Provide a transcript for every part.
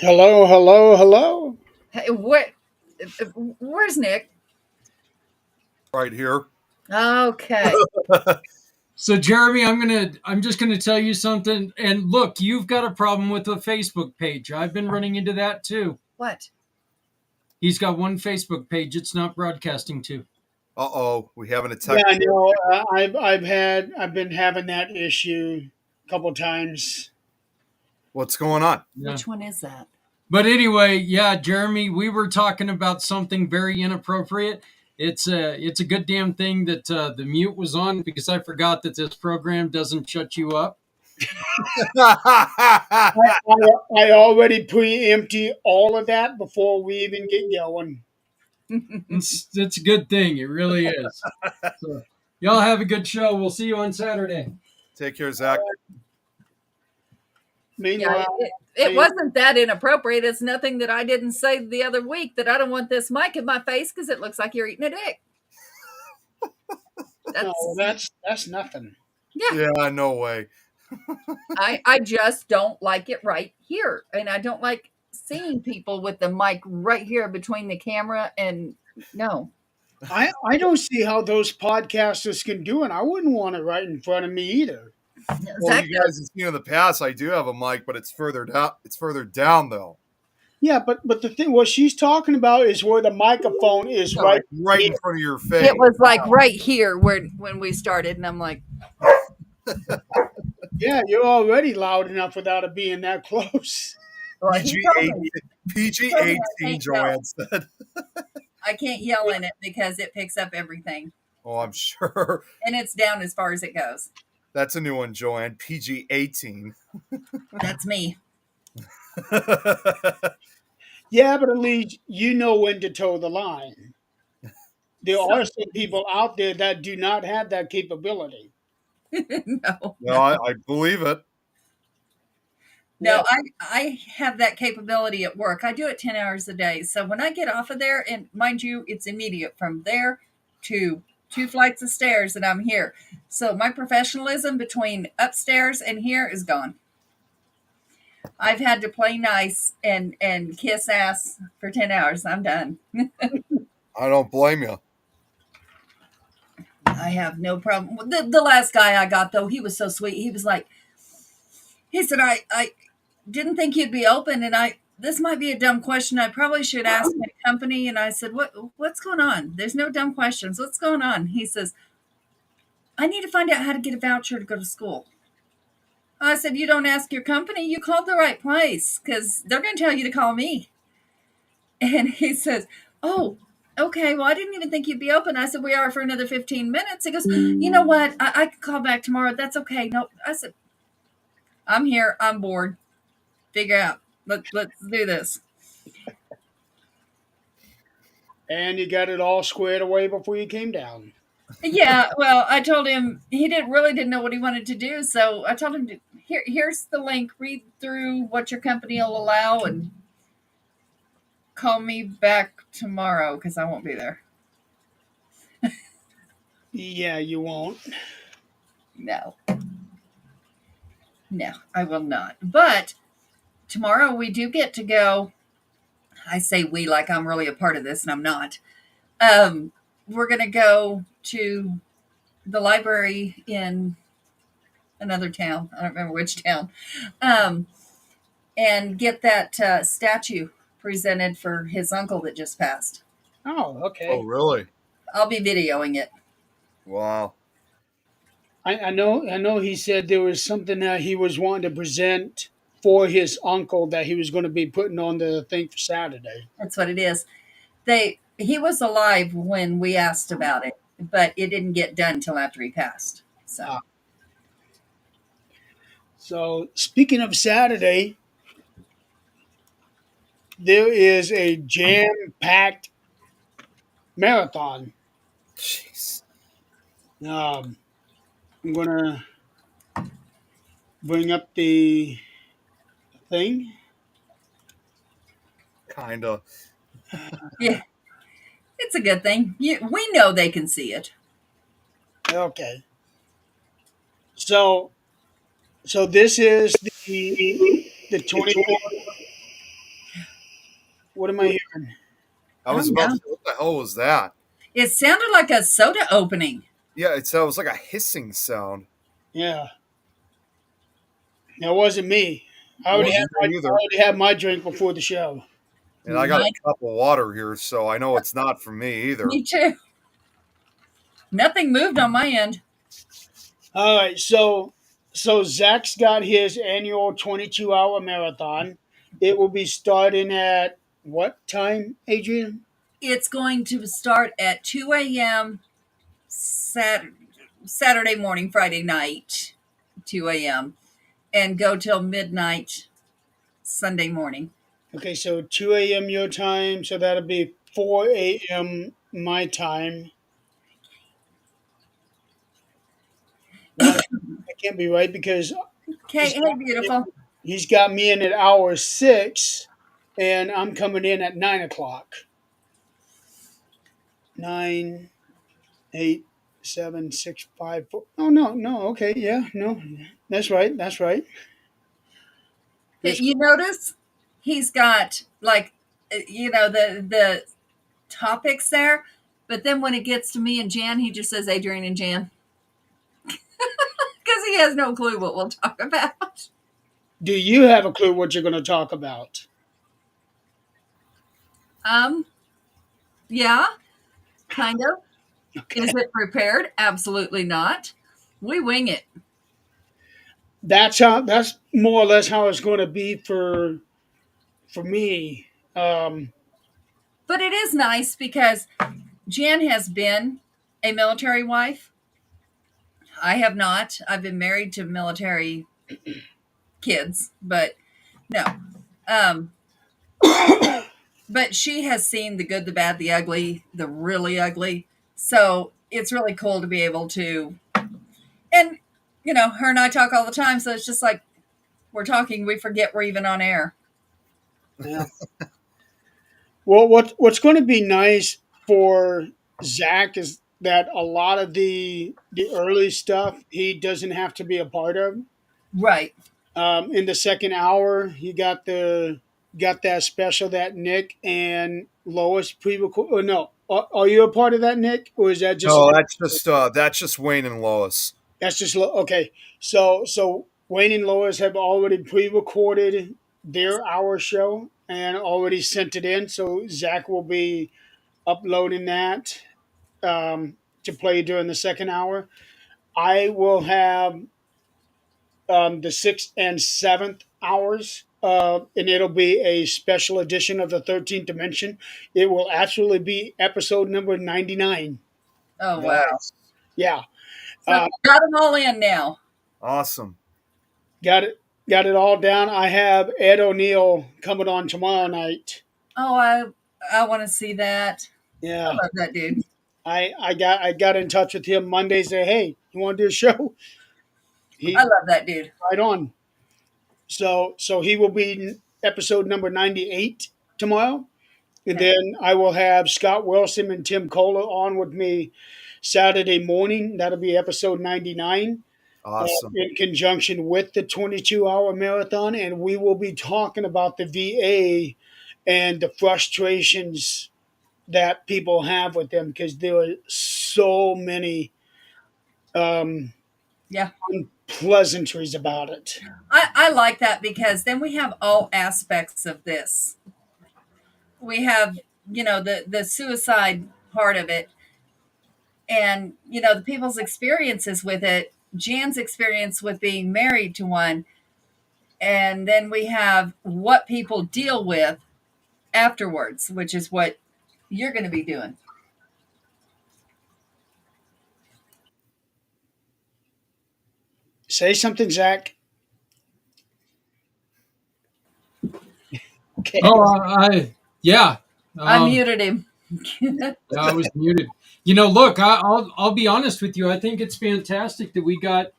Hello, hello, hello. Hey, where's Nick? Right here. Okay. So Jeremy, I'm just gonna tell you something. And look, you've got a problem with the Facebook page. I've been running into that too. What? He's got one Facebook page it's not broadcasting to. Uh-oh, we having a Yeah, I technical. know. I've been having that issue a couple times. What's going on? Yeah. Which one is that? But anyway, yeah, Jeremy, we were talking about something very inappropriate. It's a good damn thing that the mute was on because I forgot that this program doesn't shut you up. I already pre-empty all of that before we even get going. It's a good thing. It really is. So, y'all have a good show. We'll see you on Saturday. Take care, Zach. Yeah, Meanwhile, it wasn't that inappropriate. It's nothing that I didn't say the other week that I don't want this mic in my face because it looks like you're eating a dick. no, that's nothing. Yeah. Yeah, no way. I just don't like it right here. And I don't like seeing people with the mic right here between the camera and no. I don't see how those podcasters can do it. I wouldn't want it right in front of me either. Well, Zach you guys have seen in the past, I do have a mic, but it's further down. It's further down though. Yeah, but the thing, what she's talking about is where the microphone is right. Right in front of your face. it was like right here when we started, and I'm like, Yeah, you're already loud enough without it being that close. well, he told me PG told me I 18, can't Joanne said. I can't yell in it because it picks up everything, Oh, I'm sure. and it's down as far as it goes. That's a new one, Joanne. PG 18. That's me. Yeah, but at least you know when to toe the line. There are some people out there that do not have that capability. No, No, I believe it. no, I have that capability at work. I do it 10 hours a day. So when I get off of there, and mind you, it's immediate from there to 2 flights of stairs, and I'm here. So my professionalism between upstairs and here is gone. I've had to play nice and kiss ass for 10 hours. I'm done. I don't blame you. I have no problem. The last guy I got, though, he was so sweet. He was like, he said, I didn't think you'd be open, and this might be a dumb question. I probably should ask my company. And I said, what's going on? There's no dumb questions. What's going on? He says, I need to find out how to get a voucher to go to school. I said, you don't ask your company. You called the right place because they're going to tell you to call me. And he says, oh, okay. Well, I didn't even think you'd be open. I said, we are for another 15 minutes. He goes, you know what? I can call back tomorrow. That's okay. No, I said, I'm here. I'm bored. Figure out. Let's do this. And you got it all squared away before you came down. Yeah, well, I told him he didn't know what he wanted to do, so I told him here's the link. Read through what your company will allow, and call me back tomorrow because I won't be there. Yeah, you won't. No, I will not. But tomorrow we do get to go. I say we like I'm really a part of this, and I'm not. We're gonna go to the library in another town. I don't remember which town. And get that statue presented for his uncle that just passed. Oh, Oh, okay. really? I'll be videoing it. Wow. I know he said there was something that he was wanting to present for his uncle that he was going to be putting on the thing for Saturday. That's what it is. He was alive when we asked about it, but it didn't get done till after he passed. So Ah. So speaking of Saturday, there is a jam-packed marathon. Jeez. I'm gonna bring up the thing. Kinda. yeah, it's a good thing. We know they can see it. Okay. So this is the 24 What am I hearing? I I was don't about know. to say, what the hell was that? It sounded like a soda opening. Yeah, it was like a hissing sound. Yeah, that wasn't me. I It already wasn't had my me I either. already had my drink before the show. And I got a My, cup of water here, so I know it's not from me either. me too. Nothing moved on my end. All right, so Zach's got his annual 22-hour marathon. It will be starting at what time, Adrian? It's going to start at 2 a.m. Saturday morning, Friday night, 2 a.m., and go till midnight Sunday morning. Okay, so 2 a.m. your time, so that'll be 4 a.m. my time. That can't be right because Okay, hey, beautiful. he's got me in at hour 6, and I'm coming in at 9 o'clock. 9, 8, 7, 6, 5, 4. Oh no, no. Okay, yeah, no, that's right. That's right. That's You notice he's got like, the topics there, but then when it gets to me and Jan, he just says Adrian and Jan because he has no clue what we'll talk about. Do you have a clue what you're going to talk about? Um, yeah, kind of. Okay, Is it prepared? Absolutely not. We wing it. that's how. That's more or less how it's going to be for me. But it is nice because Jan has been a military wife. I have not. I've been married to military kids, but no. Um, but she has seen the good, the bad, the ugly, the really ugly. So it's really cool to be able to, and her and I talk all the time. So it's just like we're talking, we forget we're even on air. Yeah. Well, what's going to be nice for Zach is that a lot of the early stuff he doesn't have to be a part of. Right. In the second hour, he got that special that Nick and Lois pre-record. Oh, no, are you a part of that, Nick, or is that just No, that's just Wayne and Lois. that's just okay? So Wayne and Lois have already pre-recorded their hour show and already sent it in. So Zach will be uploading that to play during the second hour. I will have the sixth and seventh hours, and it'll be a special edition of the 13th Dimension. It will actually be episode number 99. Oh, wow. Nice. Yeah, So got them all in now. Awesome. got it. Got it all down. I have Ed O'Neill coming on tomorrow night. Oh, I want to see that. I Yeah, love that dude. I got in touch with him Monday. Say, hey, you want to do a show? I He love that dude. right on. So he will be episode number 98 tomorrow. And Okay. then I will have Scott Wilson and Tim Kohler on with me Saturday morning. That'll be episode 99 Awesome. in conjunction with the 22-hour marathon. And we will be talking about the VA and the frustrations that people have with them because there are so many Yeah. pleasantries about it. I like that because then we have all aspects of this. We have, the suicide part of it and, the people's experiences with it, Jan's experience with being married to one. And then we have what people deal with afterwards, which is what you're going to be doing. Say something, Zach. Okay. Oh, yeah. I Um, muted him. yeah, I was muted. Look, I'll be honest with you. I think it's fantastic that we got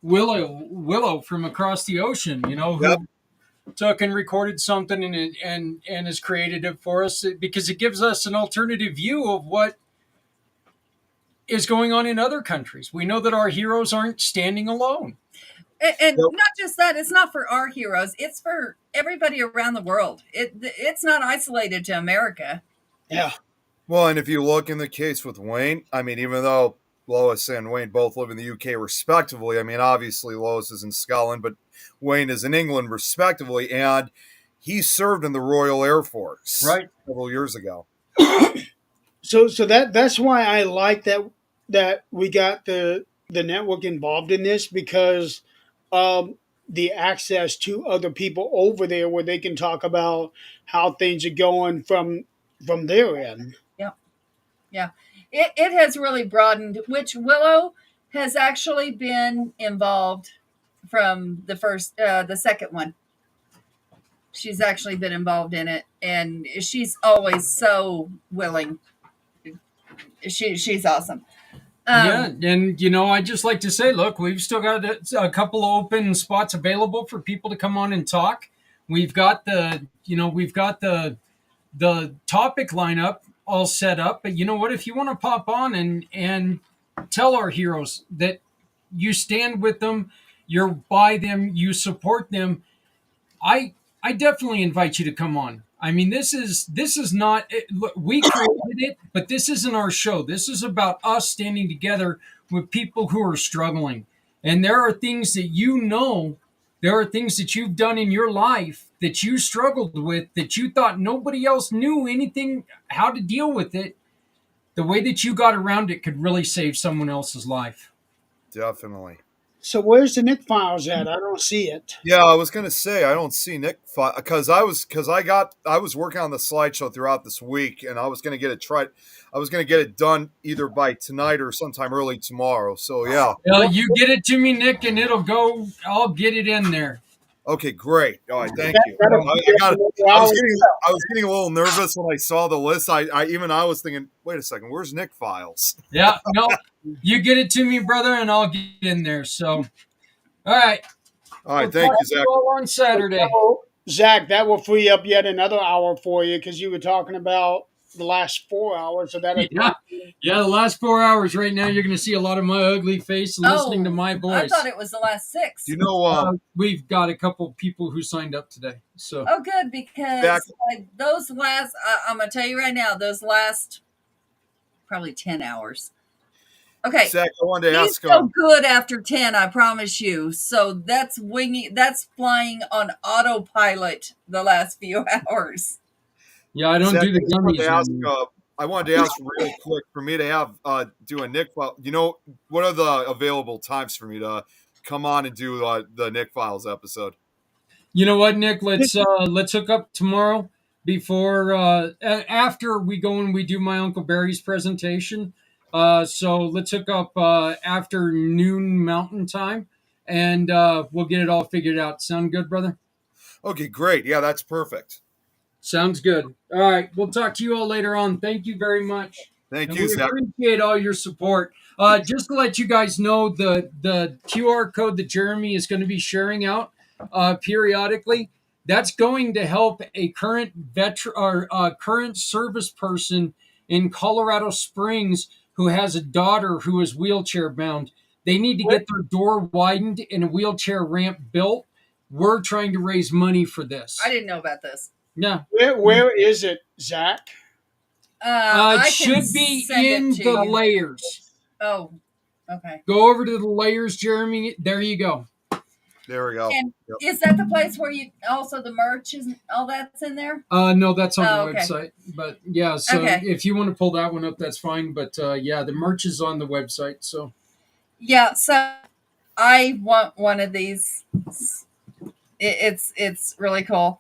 Willow from across the ocean. Yep. Who took and recorded something and has created it for us because it gives us an alternative view of what is going on in other countries. We know that our heroes aren't standing alone. And Nope. not just that, it's not for our heroes, it's for everybody around the world. It's not isolated to America. Yeah. Well, and if you look in the case with Wayne, I mean, even though Lois and Wayne both live in the UK respectively, I mean, obviously Lois is in Scotland, but Wayne is in England respectively, and he served in the Royal Air Force Right. several years ago. So that's why I like that we got the network involved in this, because the access to other people over there where they can talk about how things are going from their end. Yeah. Yeah. It has really broadened, which Willow has actually been involved from the second one. She's actually been involved in it, and she's always so willing. She's awesome. Yeah, and I just like to say, look, we've still got a couple of open spots available for people to come on and talk. We've got the topic lineup all set up, but you know what? If you want to pop on and tell our heroes that you stand with them, you're by them, you support them, I definitely invite you to come on. I mean, this is not look, we created it, but this isn't our show. This is about us standing together with people who are struggling. And there are things that there are things that you've done in your life that you struggled with, that you thought nobody else knew anything how to deal with it. The way that you got around it could really save someone else's life. Definitely. So where's the Nick Files at? I don't see it. Yeah, I was gonna say I don't see Nick because I was working on the slideshow throughout this week, and I was gonna get it done either by tonight or sometime early tomorrow. So yeah. Well, you get it to me, Nick, and I'll get it in there. Okay, great. All right, thank you. That'll I was getting a little nervous when I saw the list. I was thinking, wait a second, where's Nick Files? Yeah, no, you get it to me, brother, and I'll get in there. So, all right. All right, thank you, Zach. All on Saturday. Zach, that will free up yet another hour for you, because you were talking about the last 4 hours. So that Yeah, the last 4 hours right now, you're going to see a lot of my ugly face listening to my voice. I thought it was the last 6. You know, we've got a couple people who signed up today. So Oh, good, because those last, I'm going to tell you right now, those last probably 10 hours. Okay. Zach, I wanted to ask. So good after 10, I promise you. So that's flying on autopilot the last few hours. Yeah, I don't Zach, do the gummies. I wanted to ask real quick for me to have do a Nick File. You know, what are the available times for me to come on and do the Nick Files episode? You know what, Nick? Let's hook up tomorrow before after we go and we do my Uncle Barry's presentation. So let's hook up after noon Mountain Time, and we'll get it all figured out. Sound good, brother? Okay, great. Yeah, that's perfect. Sounds good. All right, we'll talk to you all later on. Thank you very much. Thank you, Zach. We appreciate all your support. Just to let you guys know, the QR code that Jeremy is going to be sharing out periodically, that's going to help a current veteran or current service person in Colorado Springs who has a daughter who is wheelchair bound. They need to get their door widened and a wheelchair ramp built. We're trying to raise money for this. I didn't know about this. Yeah. Where is it, Zach? It should be in the layers. Oh, okay. Go over to the layers, Jeremy. There you go. There we go. And is that the place where you also the merch is all that's in there? No, that's on the okay. website. But yeah, so if you want to pull that one up, that's fine. But yeah, the merch is on the website. So yeah, so I want one of these. It's really cool.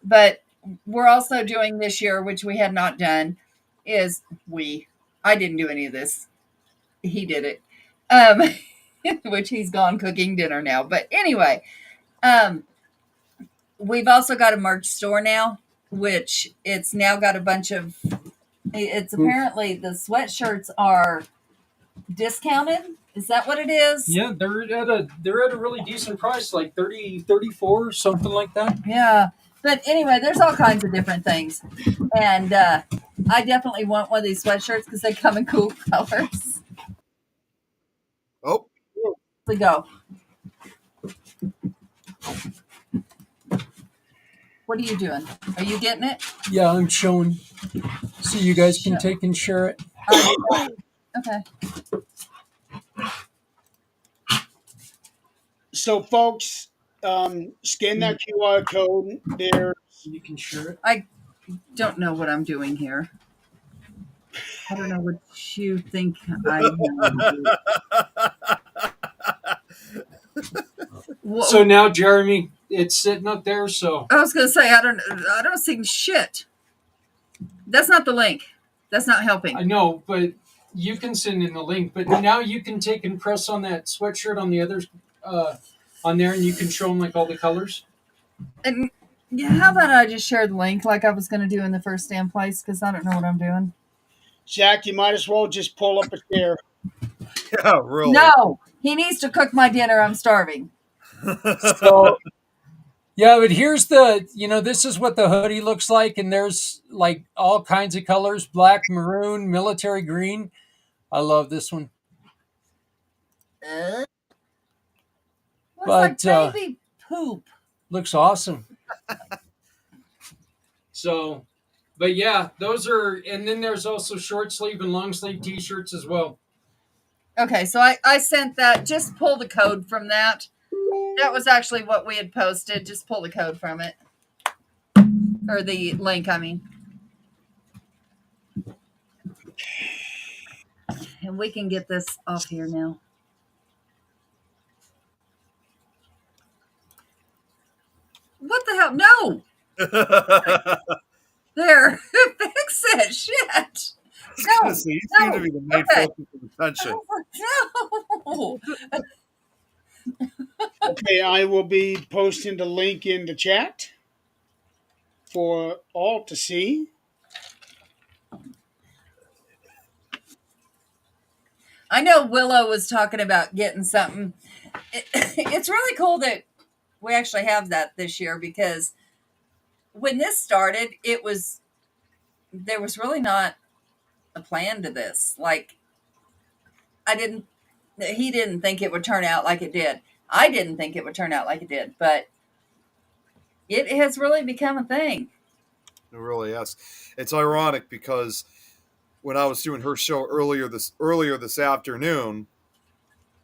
But we're also doing this year, which we had not done, I didn't do any of this. He did it. Which he's gone cooking dinner now. But anyway, we've also got a merch store now, which it's now got a bunch of, it's apparently the sweatshirts are discounted. Is that what it is? Yeah, they're at a really decent price, like 30, 34, something like that. Yeah. But anyway, there's all kinds of different things. And I definitely want one of these sweatshirts because they come in cool colors. Oh. We go. What are you doing? Are you getting it? Yeah, I'm showing. So you guys can take and share it. Okay. So, folks, scan that QR code. There, You can share it. I don't know what I'm doing here. I don't know what you think I am. So now, Jeremy, it's sitting up there. So I was going to say I don't see shit. That's not the link. That's not helping. I know, but you can send in the link. But now you can take and press on that sweatshirt on the other, on there, and you can show them like all the colors. And yeah, how about I just share the link like I was going to do in the first damn place because I don't know what I'm doing. Zach, you might as well just pull up a chair. Yeah, really. No, he needs to cook my dinner. I'm starving. So yeah, but here's the, this is what the hoodie looks like, and there's like all kinds of colors: black, maroon, military green. I love this one. Looks But, like baby poop. Looks awesome. So, but yeah, those are, and then there's also short sleeve and long sleeve t-shirts as well. Okay, so I sent that. Just pull the code from that. That was actually what we had posted. Just pull the code from it. Or the link, I mean. And we can get this off here now. What the hell? No! There. Fix it. Shit. No. You seem to be the main focus of attention. No. Okay, I will be posting the link in the chat for all to see. I know Willow was talking about getting something. It's really cool that we actually have that this year because when this started, there was really not a plan to this. Like, he didn't think it would turn out like it did. I didn't think it would turn out like it did, but it has really become a thing. It really is. It's ironic because when I was doing her show earlier this afternoon,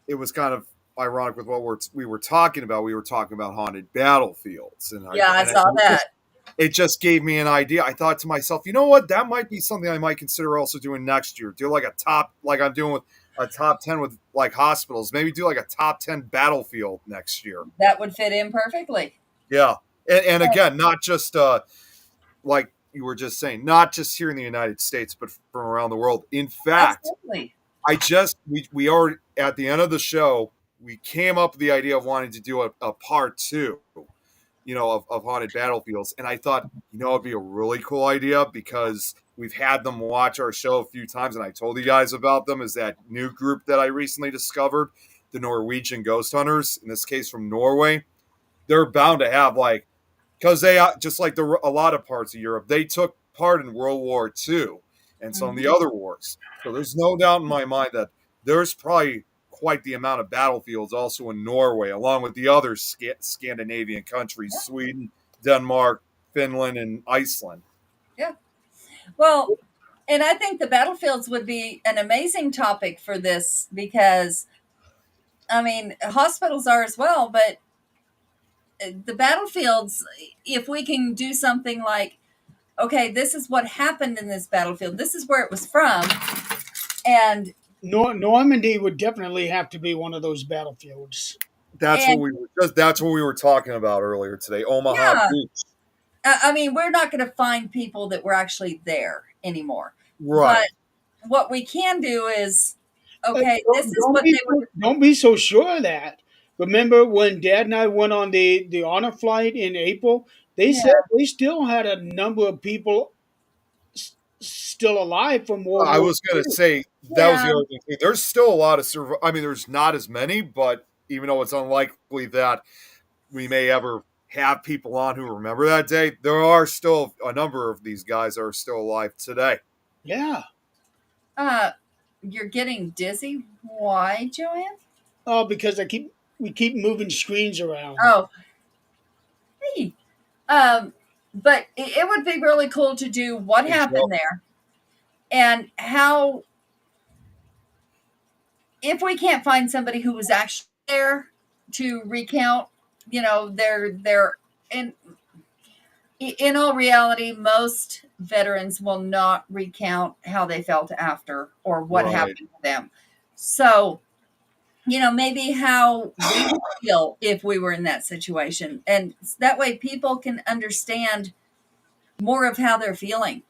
it was kind of ironic with what we were talking about. We were talking about haunted battlefields, and I saw that. It just gave me an idea. I thought to myself, you know what? That might be something I might consider also doing next year. Do like I'm doing with a top 10 with like hospitals. Maybe do like a top 10 battlefield next year. That would fit in perfectly. Yeah, and again, not just like you were just saying, not just here in the United States, but from around the world. In fact, Absolutely. we are at the end of the show. We came up with the idea of wanting to do a part 2, of haunted battlefields. And I thought, it'd be a really cool idea because we've had them watch our show a few times. And I told you guys about them, is that new group that I recently discovered, the Norwegian Ghost Hunters, in this case from Norway. They're bound to have because they, just like a lot of parts of Europe, they took part in World War II and some of the other wars. So there's no doubt in my mind that there's probably quite the amount of battlefields also in Norway, along with the other Scandinavian countries, Sweden, Denmark, Finland, and Iceland. Yeah. Well, and I think the battlefields would be an amazing topic for this because, I mean, hospitals are as well, but the battlefields, if we can do something like, okay, this is what happened in this battlefield, this is where it was from, and Normandy would definitely have to be one of those battlefields. That's what we were talking about earlier today. Omaha Beach. I mean, we're not going to find people that were actually there anymore. Right. But what we can do is, okay, this is what they were. Don't be so sure of that. Remember when Dad and I went on the honor flight in April? They said they still had a number of people still alive from World War I was going to say that was the other thing. There's still a lot of I mean, there's not as many, but even though it's unlikely that we may ever have people on who remember that day, there are still a number of these guys that are still alive today. Yeah. You're getting dizzy. Why, Joanne? Oh, because we keep moving screens around. Oh, Hey. But it would be really cool to do what Hey, Joe. happened there and how, if we can't find somebody who was actually there to recount, their in all reality, most veterans will not recount how they felt after or what Right. happened to them. So, maybe how we would feel if we were in that situation. And that way people can understand more of how they're feeling.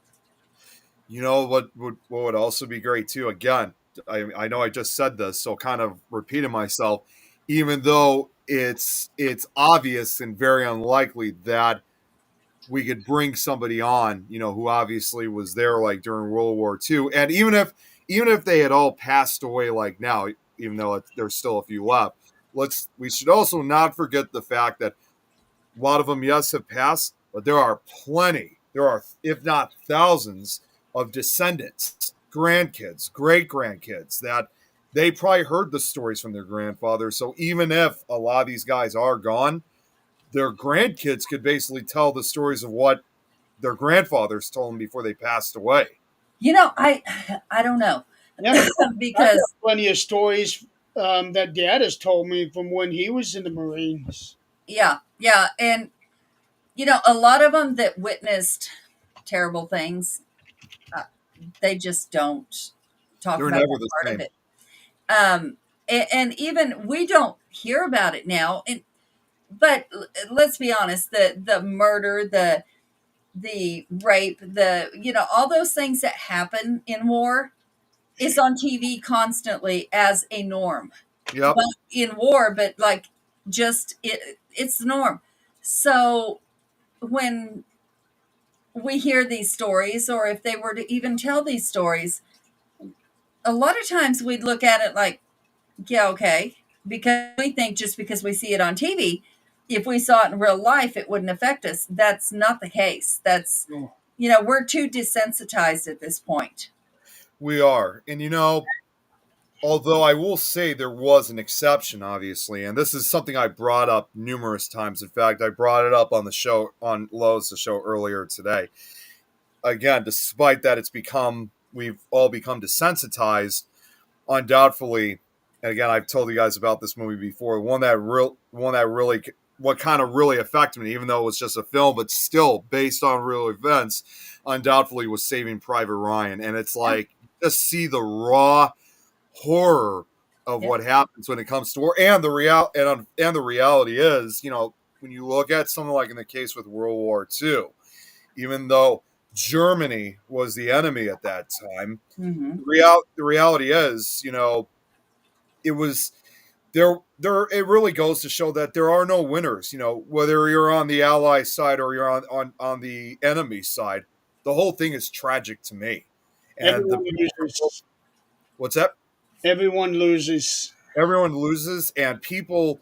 You know what would also be great too? Again, I know I just said this, so kind of repeating myself, even though it's obvious and very unlikely that we could bring somebody on, who obviously was there like during World War II. And even if they had all passed away like now, even though there's still a few left, we should also not forget the fact that a lot of them, yes, have passed, but there are plenty. There are, if not thousands, of descendants, grandkids, great grandkids that they probably heard the stories from their grandfathers. So even if a lot of these guys are gone, their grandkids could basically tell the stories of what their grandfathers told them before they passed away. I don't know. Yeah, I've got Because plenty of stories that Dad has told me from when he was in the Marines. yeah, and a lot of them that witnessed terrible things, uh, they just don't talk They're about never that the part of same. it. And even we don't hear about it now. But let's be honest, the murder, the rape, all those things that happen in war is on TV constantly as a norm. Yep. But in war, but like just it's the norm. So when we hear these stories, or if they were to even tell these stories, a lot of times we'd look at it like, yeah, okay, because we think just because we see it on TV, if we saw it in real life, it wouldn't affect us. That's not the case. Oh, We're too desensitized at this point. We are. And although I will say there was an exception, obviously, and this is something I brought up numerous times. In fact, I brought it up on the show, on Lowe's, the show earlier today. Again, despite that we've all become desensitized, undoubtedly, and again, I've told you guys about this movie before, what kind of really affected me, even though it was just a film, but still based on real events, undoubtedly was Saving Private Ryan. And it's Yeah. like, just see the raw horror of Yeah. what happens when it comes to war, and the reality is, when you look at something like in the case with World War II, even though Germany was the enemy at that time, Hmm. the reality is, it was there. It really goes to show that there are no winners. Whether you're on the ally side or you're on the enemy side, the whole thing is tragic to me. And the everyone people, loses. what's that? Everyone loses. Everyone loses, and people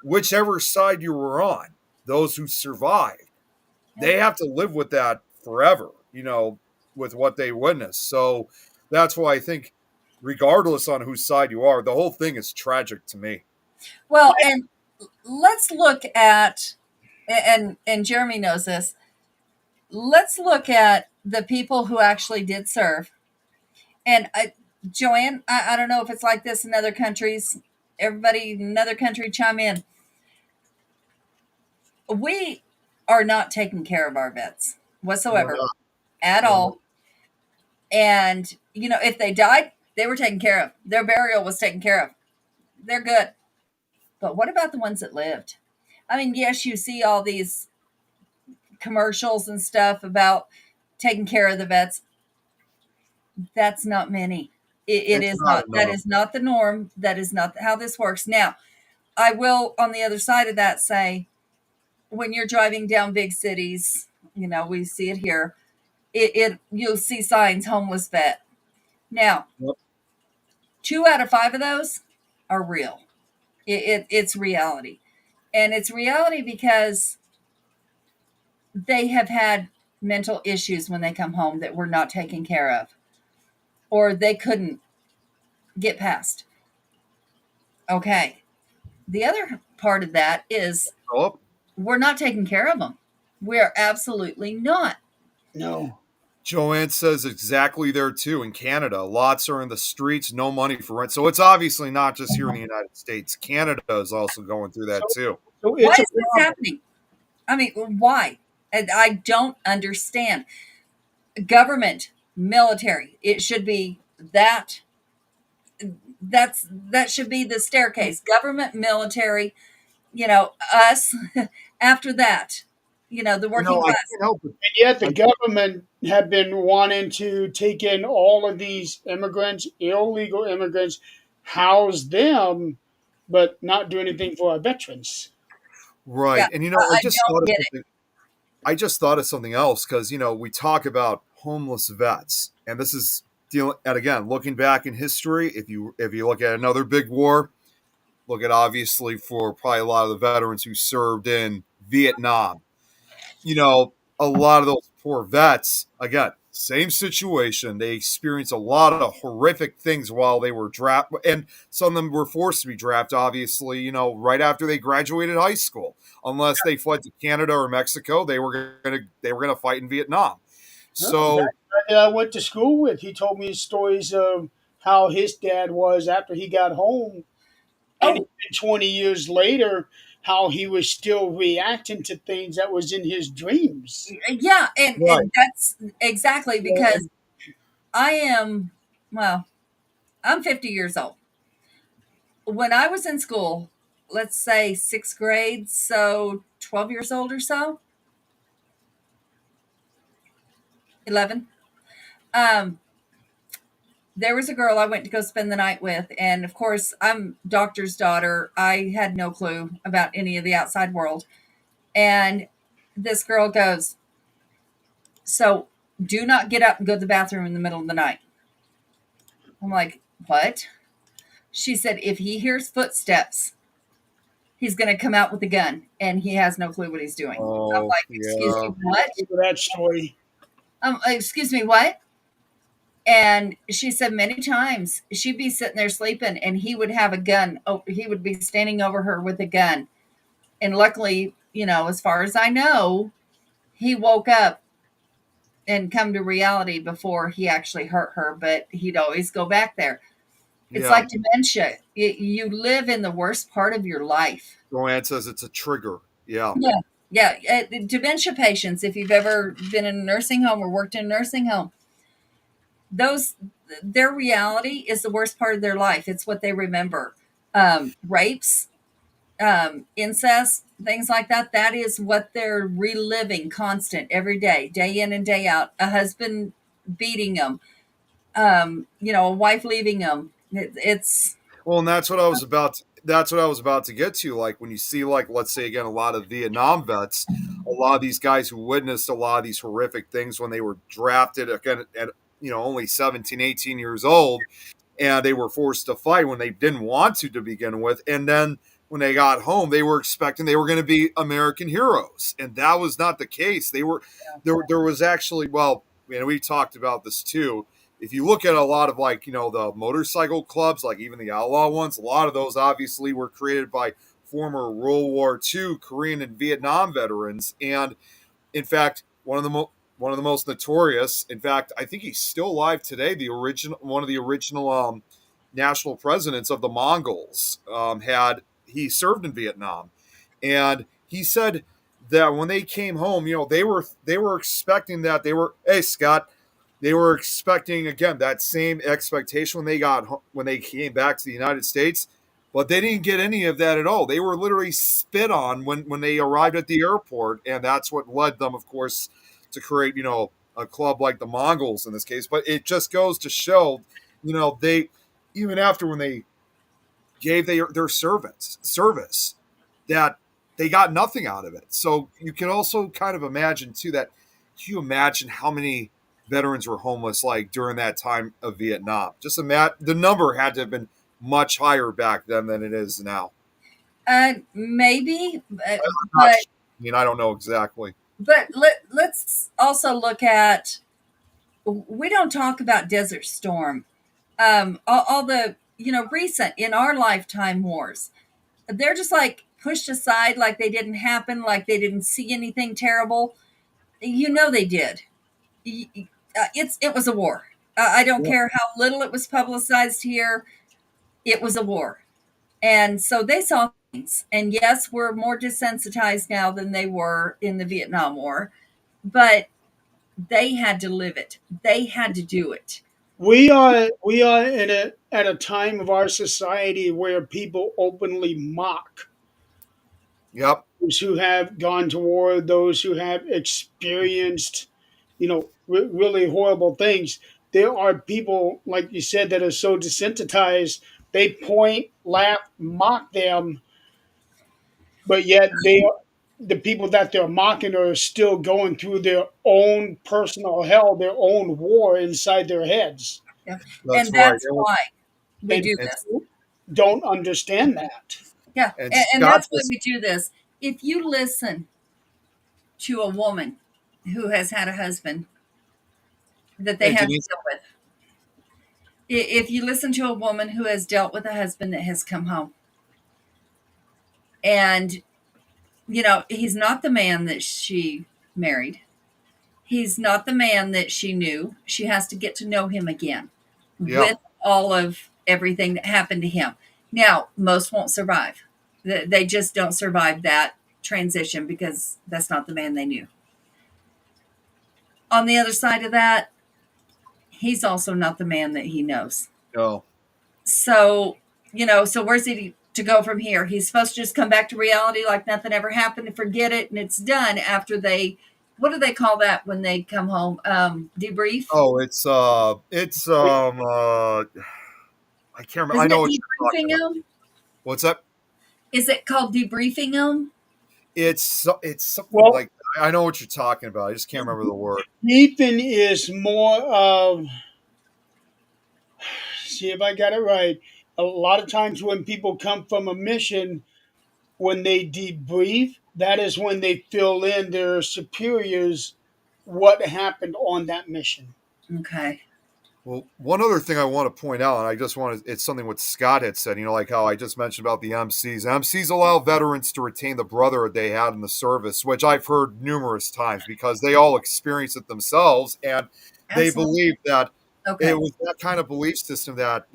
whichever side you were on, those who survived, they have to live with that forever, with what they witnessed. So that's why I think, regardless on whose side you are, the whole thing is tragic to me. Well, and let's look at, and Jeremy knows this. Let's look at the people who actually did serve. And Joanne, I don't know if it's like this in other countries. Everybody in another country chime in. We are not taking care of our vets We're whatsoever not. at We're not. all. And, if they died, they were taken care of. Their burial was taken care of. They're good. But what about the ones that lived? I mean, yes, you see all these commercials and stuff about taking care of the vets. That's not many. It It's is not not. That enough. is not the norm. That is not how this works. Now, I will, on the other side of that, say when you're driving down big cities, we see it here. You'll see signs homeless vet. Now, Yep. 2 out of 5 of those are real. It's reality, and it's reality because they have had mental issues when they come home that were not taken care of, or they couldn't get past. Okay. The other part of that is Philip? we're not taking care of them. We're absolutely not. No. Joanne says exactly there too in Canada. Lots are in the streets, no money for rent. So it's obviously not just here in the United States. Canada is also going through that So, too. so Why it's a is this problem. happening? I mean, why? And I don't understand. Government, military, it should be that that should be the staircase. Government, military, us after that, the working I class. can't help it. And yet the I, government have been wanting to take in all of these immigrants, illegal immigrants, house them, but not do anything for our veterans. Yeah, right. And I I just thought don't of get it. something. I just thought of something else because we talk about homeless vets, and this is dealing. And again, looking back in history, if you look at another big war, look at obviously for probably a lot of the veterans who served in Vietnam. A lot of those poor vets, again, same situation. They experienced a lot of horrific things while they were drafted, and some of them were forced to be drafted, obviously, right after they graduated high school. Unless they fled to Canada or Mexico, they were gonna fight in Vietnam. No, the guy So, that I went to school with, he told me stories of how his dad was after he got home, and Oh, even 20 years later, how he was still reacting to things that was in his dreams. yeah, and right. that's exactly because And I am, well, I'm 50 years old. When I was in school, let's say sixth grade, so 12 years old or so, 11. Um, there was a girl I went to go spend the night with, and of course, I'm doctor's daughter. I had no clue about any of the outside world. And this girl goes, "So do not get up and go to the bathroom in the middle of the night." I'm like, "What?" She said, "If he hears footsteps, he's going to come out with a gun and he has no clue what he's doing." I'm Oh, like, "Excuse yeah. me, what?" remember that story. Excuse me, what? And she said many times she'd be sitting there sleeping and he would have a gun. Oh, he would be standing over her with a gun. And luckily, as far as I know, he woke up and come to reality before he actually hurt her, but he'd always go back there. It's Yeah. like dementia. You live in the worst part of your life. Joanne says it's a trigger. Yeah. Yeah. Yeah. Dementia patients, if you've ever been in a nursing home or worked in a nursing home, those their reality is the worst part of their life. It's what they remember. Rapes, incest, things like that. That is what they're reliving constant every day in and day out. A husband beating them, a wife leaving them. It's Well, and that's what I was about to get to. Like when you see, like, let's say again, a lot of Vietnam vets, a lot of these guys who witnessed a lot of these horrific things when they were drafted again at only 17, 18 years old, and they were forced to fight when they didn't want to begin with, and then when they got home, they were expecting they were going to be American heroes, and that was not the case. There was actually, well, we talked about this too. If you look at a lot of, like, the motorcycle clubs, like even the outlaw ones, a lot of those obviously were created by former World War II Korean and Vietnam veterans. And in fact, one of the most notorious, in fact, I think he's still alive today, one of the original national presidents of the Mongols, had he served in Vietnam. And he said that when they came home, they were expecting that hey, Scott, they were expecting again that same expectation when they came back to the United States, but they didn't get any of that at all. They were literally spit on when they arrived at the airport, and that's what led them, of course, to create a club like the Mongols in this case. But it just goes to show, they, even after when they gave their service, that they got nothing out of it. So you can also kind of imagine too that, can you imagine how many veterans were homeless like during that time of Vietnam? Just imagine, the number had to have been much higher back then than it is now. maybe, Not, but I don't know exactly. let's also look at. We don't talk about Desert Storm. All the recent in our lifetime wars. They're just like pushed aside like they didn't happen, like they didn't see anything terrible. You know they did. It was a war. I don't Yeah. care how little it was publicized here. It was a war, and so they saw things. And yes, we're more desensitized now than they were in the Vietnam War, but they had to live it. They had to do it. We are at a time of our society where people openly mock Yep. those who have gone to war, those who have experienced, really horrible things. There are people, like you said, that are so desensitized. They point, laugh, mock them, but yet the people that they're mocking are still going through their own personal hell, their own war inside their heads, Yeah. That's And right. that's why we and do And, this. don't understand that. Yeah. and And Scott that's why just, we do this. If you listen to a woman who has had a husband that they hey, had to Denise, deal with, if you listen to a woman who has dealt with a husband that has come home and, he's not the man that she married, he's not the man that she knew. She has to get to know him again yeah, with all of everything that happened to him. Now, most won't survive. They just don't survive that transition because that's not the man they knew. On the other side of that, he's also not the man that he knows. no, So, so where's he to go from here? He's supposed to just come back to reality like nothing ever happened and forget it and it's done after what do they call that when they come home? Debrief? oh, I can't remember. I Isn't know it what you're talking debriefing about. them? What's that? Is it called debriefing them? It's something Well, like I know what you're talking about. I just can't remember the word. Ethan is more of, see if I got it right. A lot of times when people come from a mission, when they debrief, that is when they fill in their superiors what happened on that mission. Okay. Well, one other thing I want to point out, and I just want to, it's something what Scott had said, like how I just mentioned about the MCs. MCs allow veterans to retain the brotherhood they had in the service, which I've heard numerous times because they all experience it themselves. And they Absolutely. believe that it Okay. was that kind of belief system that,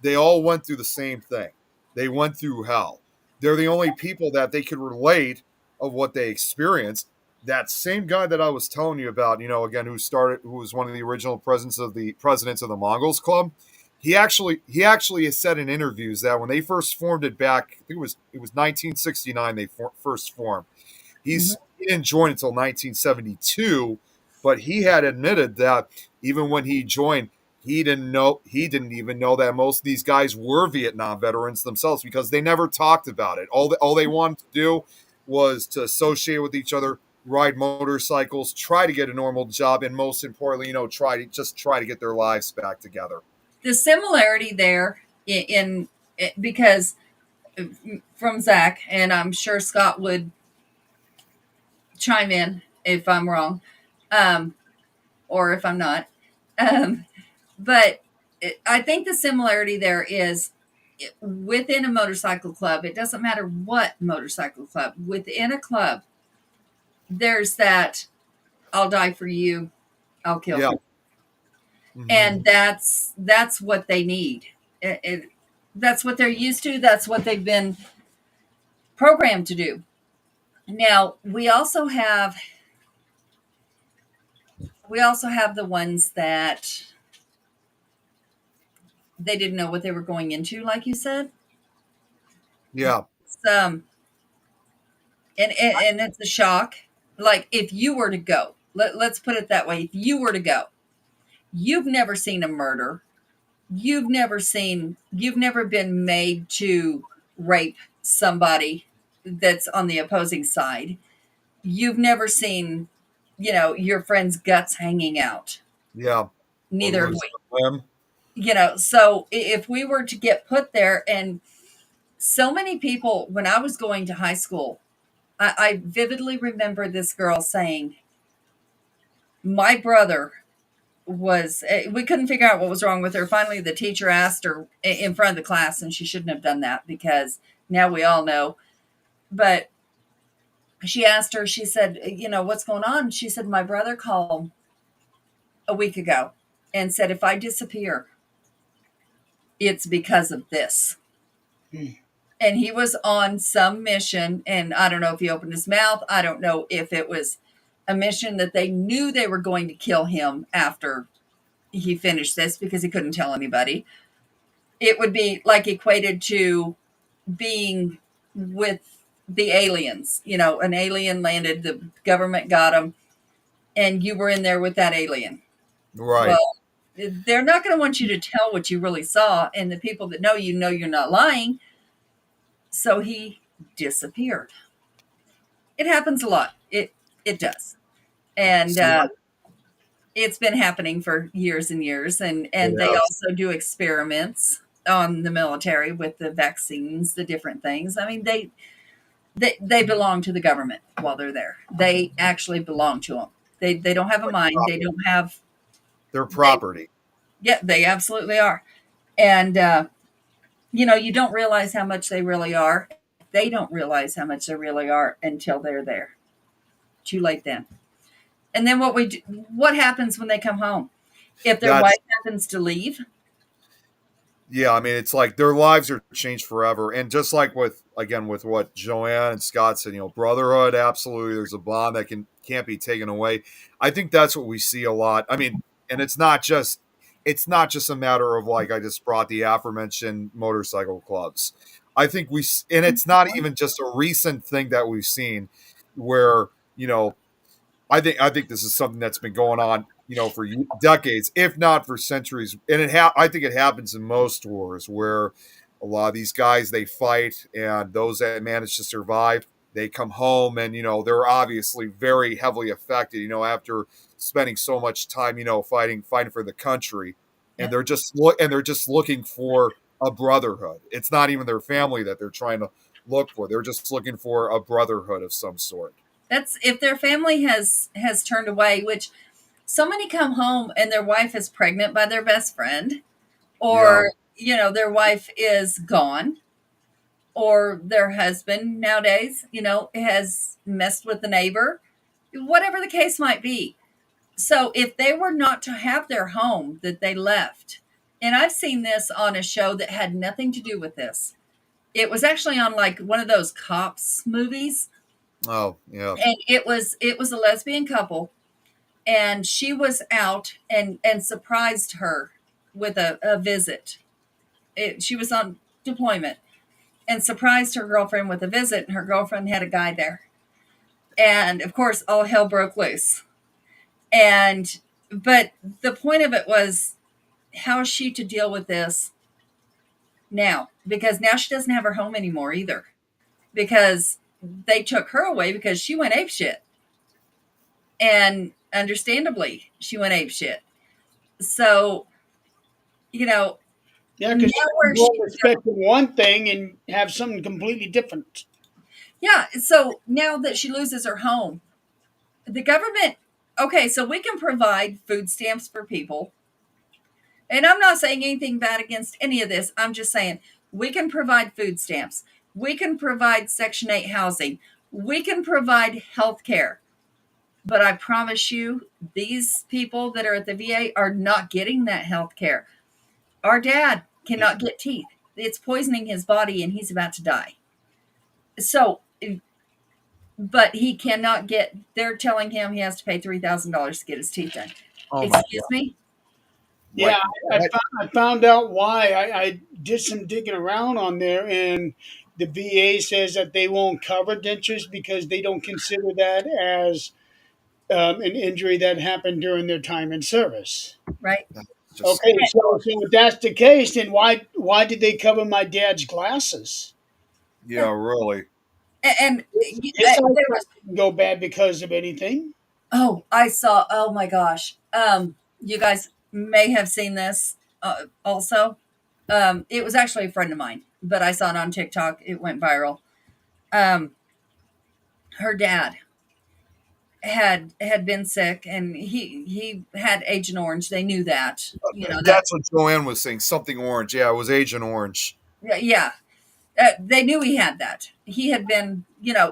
they all went through the same thing. They went through hell. They're the only people that they could relate of what they experienced. That same guy that I was telling you about, again, who was one of the original presidents of the Mongols Club. He actually has said in interviews that when they first formed it back, I think it was 1969 they first formed. Mhm. He didn't join until 1972, but he had admitted that even when he joined, he didn't even know that most of these guys were Vietnam veterans themselves because they never talked about it. All they wanted to do was to associate with each other, ride motorcycles, try to get a normal job, and most importantly, try to get their lives back together. The similarity there because from Zach, and I'm sure Scott would chime in if I'm wrong, um, or if I'm not. Um, but I think the similarity there is within a motorcycle club. It doesn't matter what motorcycle club. Within a club, there's that I'll die for you, I'll kill Yeah. you. Mhm. And that's what they need. That's what they're used to. That's what they've been programmed to do. Now we also have the ones that they didn't know what they were going into, like you said. Yeah. Um, and it's a shock. Like if you were to go, let's put it that way. If you were to go, you've never seen a murder. You've never been made to rape somebody that's on the opposing side. You've never seen, your friend's guts hanging out. Yeah. Or Neither have lose we. a limb. So if we were to get put there, and so many people, when I was going to high school, I vividly remember this girl saying, my brother we couldn't figure out what was wrong with her. Finally, the teacher asked her in front of the class, and she shouldn't have done that because now we all know. But she asked her, she said, what's going on? She said, my brother called a week ago and said, if I disappear, it's because of this. Hmm. And he was on some mission, and I don't know if he opened his mouth. I don't know if it was a mission that they knew they were going to kill him after he finished this because he couldn't tell anybody. It would be like equated to being with the aliens. An alien landed, the government got him, and you were in there with that alien. Right. Well, they're not going to want you to tell what you really saw, and the people that know you're not lying. So he disappeared. It happens a lot. It does, and it's been happening for years and years. And they Yes. also do experiments on the military with the vaccines, the different things. I mean, they belong to the government while they're there. They actually belong to them. They don't have a mind. They don't have. Their property. Yeah, they absolutely are. And you don't realize how much they really are. They don't realize how much they really are until they're there. Too late then. And then what happens when they come home? If their That's- wife happens to leave, Yeah, I mean, it's like their lives are changed forever. And just like with what Joanne and Scott said, brotherhood, absolutely, there's a bond that can't be taken away. I think that's what we see a lot. I mean, and it's not just a matter of, like I just brought the aforementioned motorcycle clubs. I think and it's not even just a recent thing that we've seen where, I think this is something that's been going on, for decades, if not for centuries. And I think it happens in most wars where a lot of these guys, they fight, and those that manage to survive, they come home, and they're obviously very heavily affected, after spending so much time, fighting for the country, and they're just looking for a brotherhood. It's not even their family that they're trying to look for. They're just looking for a brotherhood of some sort. that's if their family has turned away, which so many come home and their wife is pregnant by their best friend, or their wife is gone, or their husband nowadays, has messed with the neighbor, whatever the case might be. So if they were not to have their home that they left, and I've seen this on a show that had nothing to do with this. It was actually on like one of those cops movies, Oh, yeah. and it was a lesbian couple, and she was out and surprised her with a visit. She was on deployment and surprised her girlfriend with a visit, and her girlfriend had a guy there. And of course, all hell broke loose. But the point of it was, how is she to deal with this now? Because now she doesn't have her home anymore either. Because they took her away because she went apeshit. And understandably, she went apeshit. So, Yeah, because now where you're she's expecting one thing and have something completely different. Yeah. So now that she loses her home, the government, okay, so we can provide food stamps for people. And I'm not saying anything bad against any of this. I'm just saying we can provide food stamps. We can provide Section 8 housing. We can provide health care. But I promise you, these people that are at the VA are not getting that health care. Our dad cannot get teeth. It's poisoning his body and he's about to die. So, but he cannot they're telling him he has to pay $3,000 to get his teeth done. Oh my Excuse me? Yeah, What? I found out why. I did some digging around on there, and the VA says that they won't cover dentures because they don't consider that as an injury that happened during their time in service. Right? Just, Okay, so if that's the case, then why did they cover my dad's glasses? yeah, really. And His there eyesight was, didn't go bad because of anything. oh my gosh. You guys may have seen this also. It was actually a friend of mine, but I saw it on TikTok. It went viral. Um, her dad had been sick, and he had Agent Orange. They knew that, that. That's what Joanne was saying. Something orange. Yeah, it was Agent Orange. Yeah. They knew he had that. He had been,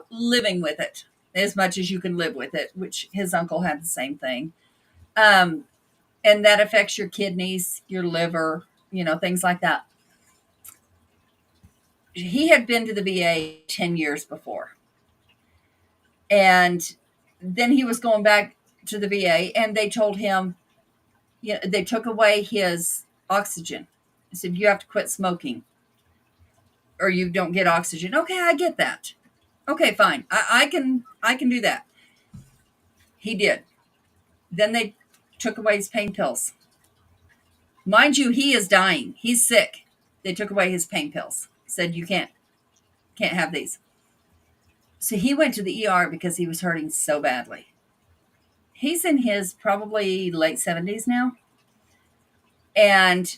living with it as much as you can live with it, which his uncle had the same thing. Um, and that affects your kidneys, your liver, things like that. He had been to the VA 10 years before. And then he was going back to the VA, and they told him, they took away his oxygen. They said, you have to quit smoking or you don't get oxygen. Okay, I get that. Okay, fine. I can do that. He did. Then they took away his pain pills. Mind you, he is dying. He's sick. They took away his pain pills. Said you can't have these. So he went to the ER because he was hurting so badly. He's in his probably late 70s now. And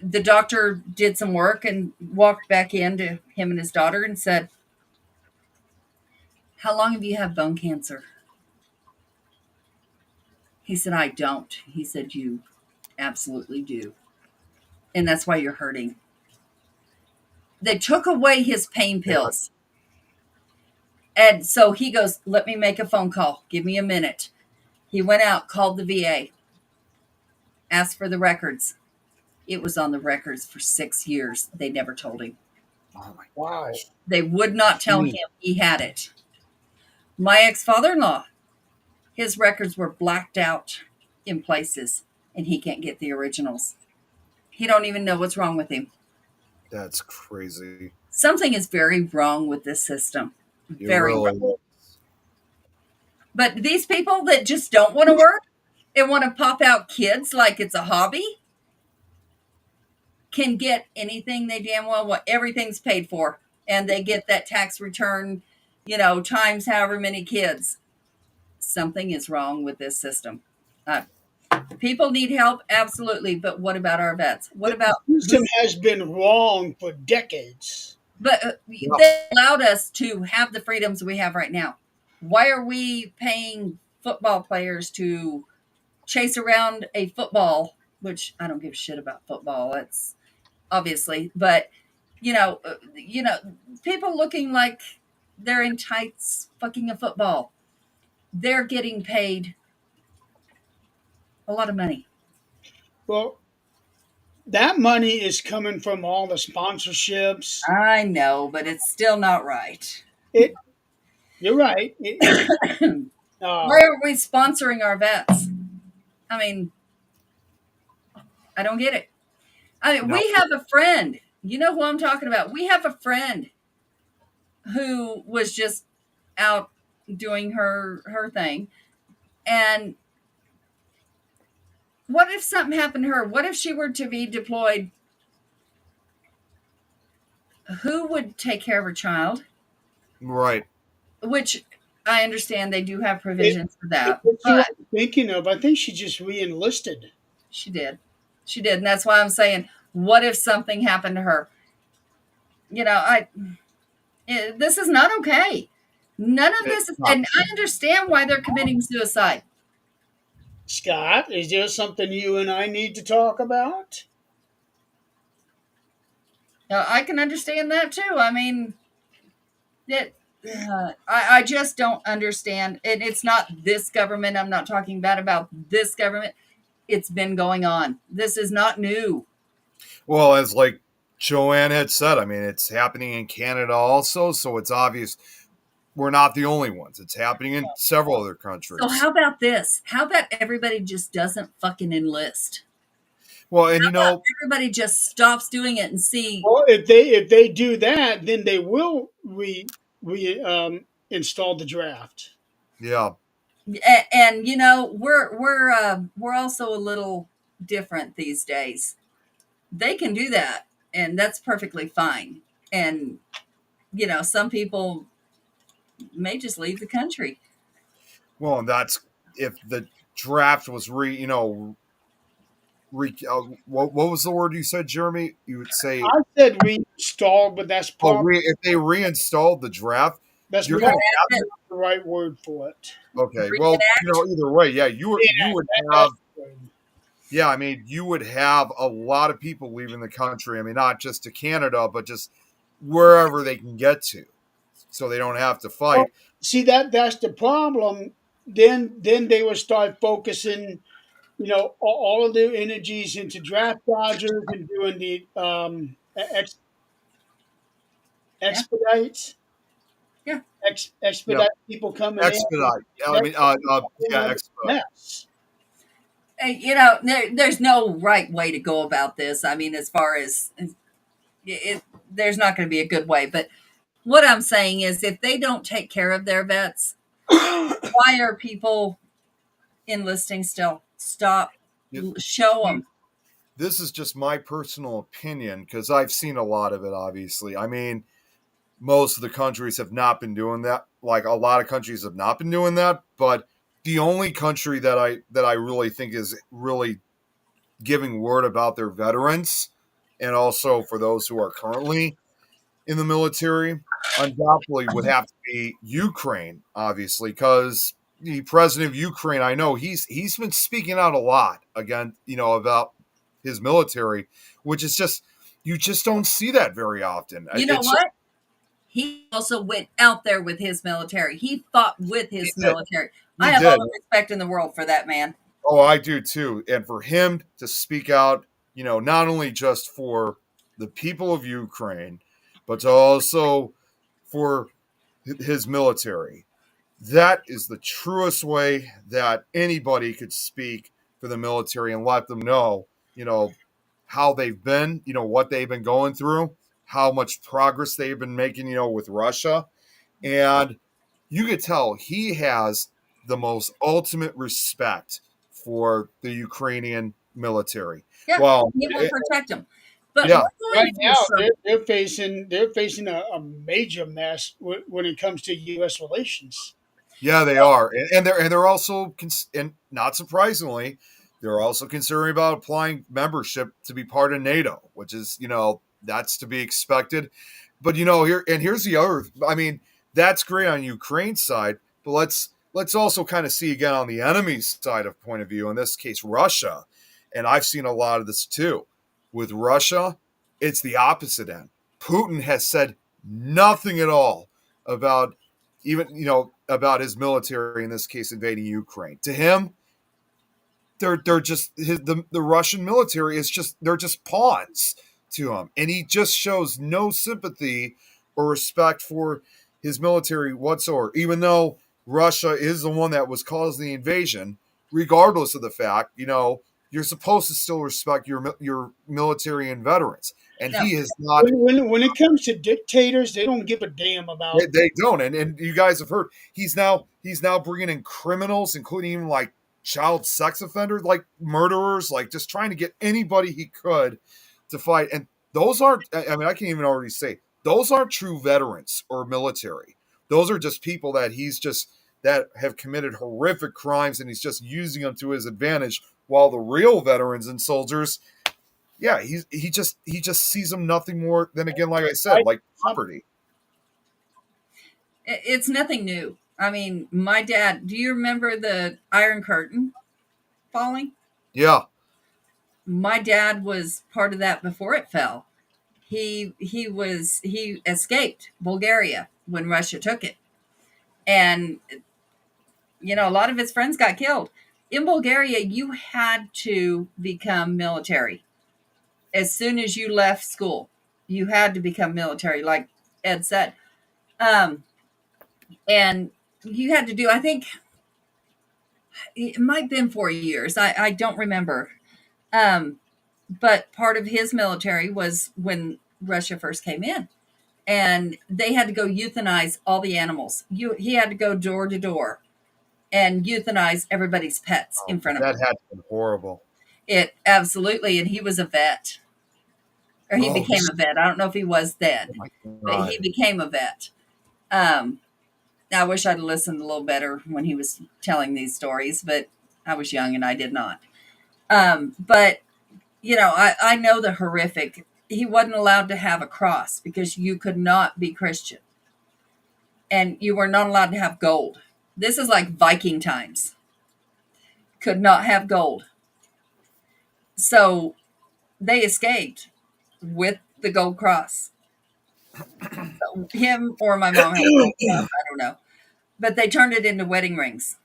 the doctor did some work and walked back into him and his daughter and said, how long have you had bone cancer? He said, I don't. He said, you absolutely do. And that's why you're hurting. They took away his pain pills. And so he goes, let me make a phone call. Give me a minute. He went out, called the VA, asked for the records. It was on the records for 6 years. They never told him. Oh my Wow. gosh. They would not tell him he had it. My ex-father-in-law, his records were blacked out in places, and he can't get the originals. He don't even know what's wrong with him. That's crazy. Something is very wrong with this system. It Very really wrong. But these people that just don't want to work and want to pop out kids like it's a hobby can get anything they damn well want. Everything's paid for. And they get that tax return, times however many kids. Something is wrong with this system. People need help, absolutely. But what about our vets? What about... The system has been wrong for decades. But they allowed us to have the freedoms we have right now. Why are we paying football players to chase around a football, which I don't give a shit about football. It's obviously, but people looking like they're in tights fucking a football. They're getting paid a lot of money. Well, that money is coming from all the sponsorships. I know, but it's still not right. You're right. Why are we sponsoring our vets? I mean, I don't get it. We have a friend. You know who I'm talking about. We have a friend who was just out doing her thing. And what if something happened to her? What if she were to be deployed? Who would take care of her child? Right. Which I understand they do have provisions for that. What But I'm thinking of, I think she just re-enlisted. she did. She did. And that's why I'm saying, what if something happened to her? This is not okay. None of this is, and I understand why they're committing suicide. Scott, is there something you and I need to talk about? I can understand that too. I mean, I just don't understand. And it's not this government. I'm not talking bad about this government. It's been going on. This is not new. Well, as like Joanne had said, I mean, it's happening in Canada also, so it's obvious we're not the only ones. It's happening in several other countries. So how about this? How about everybody just doesn't fucking enlist? Well, and Everybody just stops doing it and see. Well, if they do that, then they will install the draft. yeah. And we're also a little different these days. They can do that, and that's perfectly fine. And some people may just leave the country. Well, and that's if the draft was what was the word you said, Jeremy? You would say I said reinstalled, but that's probably if they reinstalled the draft, you're probably gonna not the right word for it. okay. Well, either way, yeah, you would have. Yeah, I mean, you would have a lot of people leaving the country. I mean, not just to Canada, but just wherever they can get to, so they don't have to Well, fight. see that's the problem. Then they will start focusing, all of their energies into draft dodgers and doing the Yeah. expedites, Yeah. Yeah, expedite people coming in. expedite. Yeah, I That's mean, a whole yeah, nother expedite. mess. There's no right way to go about this. I mean, as far as there's not going to be a good way. But what I'm saying is, if they don't take care of their vets, why are people enlisting still? Stop. Yeah, Show them. this is just my personal opinion because I've seen a lot of it. Obviously, I mean, most of the countries have not been doing that. Like a lot of countries have not been doing that, but the only country that I really think is really giving word about their veterans and also for those who are currently in the military undoubtedly would have to be Ukraine, obviously, because the president of Ukraine, I know he's been speaking out a lot again, about his military, which is just you just don't see that very often. You know It's just, what? He also went out there with his military. He fought with he his did. military. He I have all did. the respect in the world for that man. Oh, I do too. And for him to speak out, not only just for the people of Ukraine, but to also for his military. That is the truest way that anybody could speak for the military and let them know, how they've been, what they've been going through, how much progress they've been making, with Russia. And you could tell he has the most ultimate respect for the Ukrainian military. Yeah, Well, he will protect them. But yeah, one Right thing for now, sure, they're facing a major mess when it comes to U.S. relations. yeah, they are, and they're also, and not surprisingly, they're also considering about applying membership to be part of NATO, which is, that's to be expected. But here's the other. I mean, that's great on Ukraine's side, but let's also kind of see again on the enemy's side of point of view. In this case, Russia, and I've seen a lot of this too. With Russia, it's the opposite end. Putin has said nothing at all about even about his military, in this case invading Ukraine. To him, they're just the Russian military is just they're just pawns to him, and he just shows no sympathy or respect for his military whatsoever. Even though Russia is the one that was causing the invasion, regardless of the fact, you're supposed to still respect your military and veterans, and no, he is not. When it comes to dictators, they don't give a damn They, about. they don't, and you guys have heard he's now bringing in criminals, including even like child sex offenders, like murderers, like just trying to get anybody he could to fight. And those aren't. I mean, I can even already say those aren't true veterans or military. Those are just people that have committed horrific crimes, and he's just using them to his advantage. While the real veterans and soldiers, yeah, he just sees them nothing more than, again, like I said, I, like property. it's nothing new. I mean, my dad, do you remember the Iron Curtain falling? Yeah. My dad was part of that before it fell. He escaped Bulgaria when Russia took it. And a lot of his friends got killed. In Bulgaria, you had to become military. As soon as you left school, you had to become military, like Ed said. Um, and you had to do, I think it might have been 4 years. I don't remember. But part of his military was when Russia first came in. And they had to go euthanize all the animals. He had to go door to door and euthanize everybody's pets Oh, in front of that him. had been horrible. It absolutely, and he was a vet, or he Oh, became a vet. I don't know if he was then, my but he God. became a vet. Um, I wish I'd listened a little better when he was telling these stories, but I was young and I did not. But I know the horrific. He wasn't allowed to have a cross because you could not be Christian, and you were not allowed to have gold. This is like Viking times. Could not have gold. So they escaped with the gold cross. Him or my mom had told us, I don't know. But they turned it into wedding rings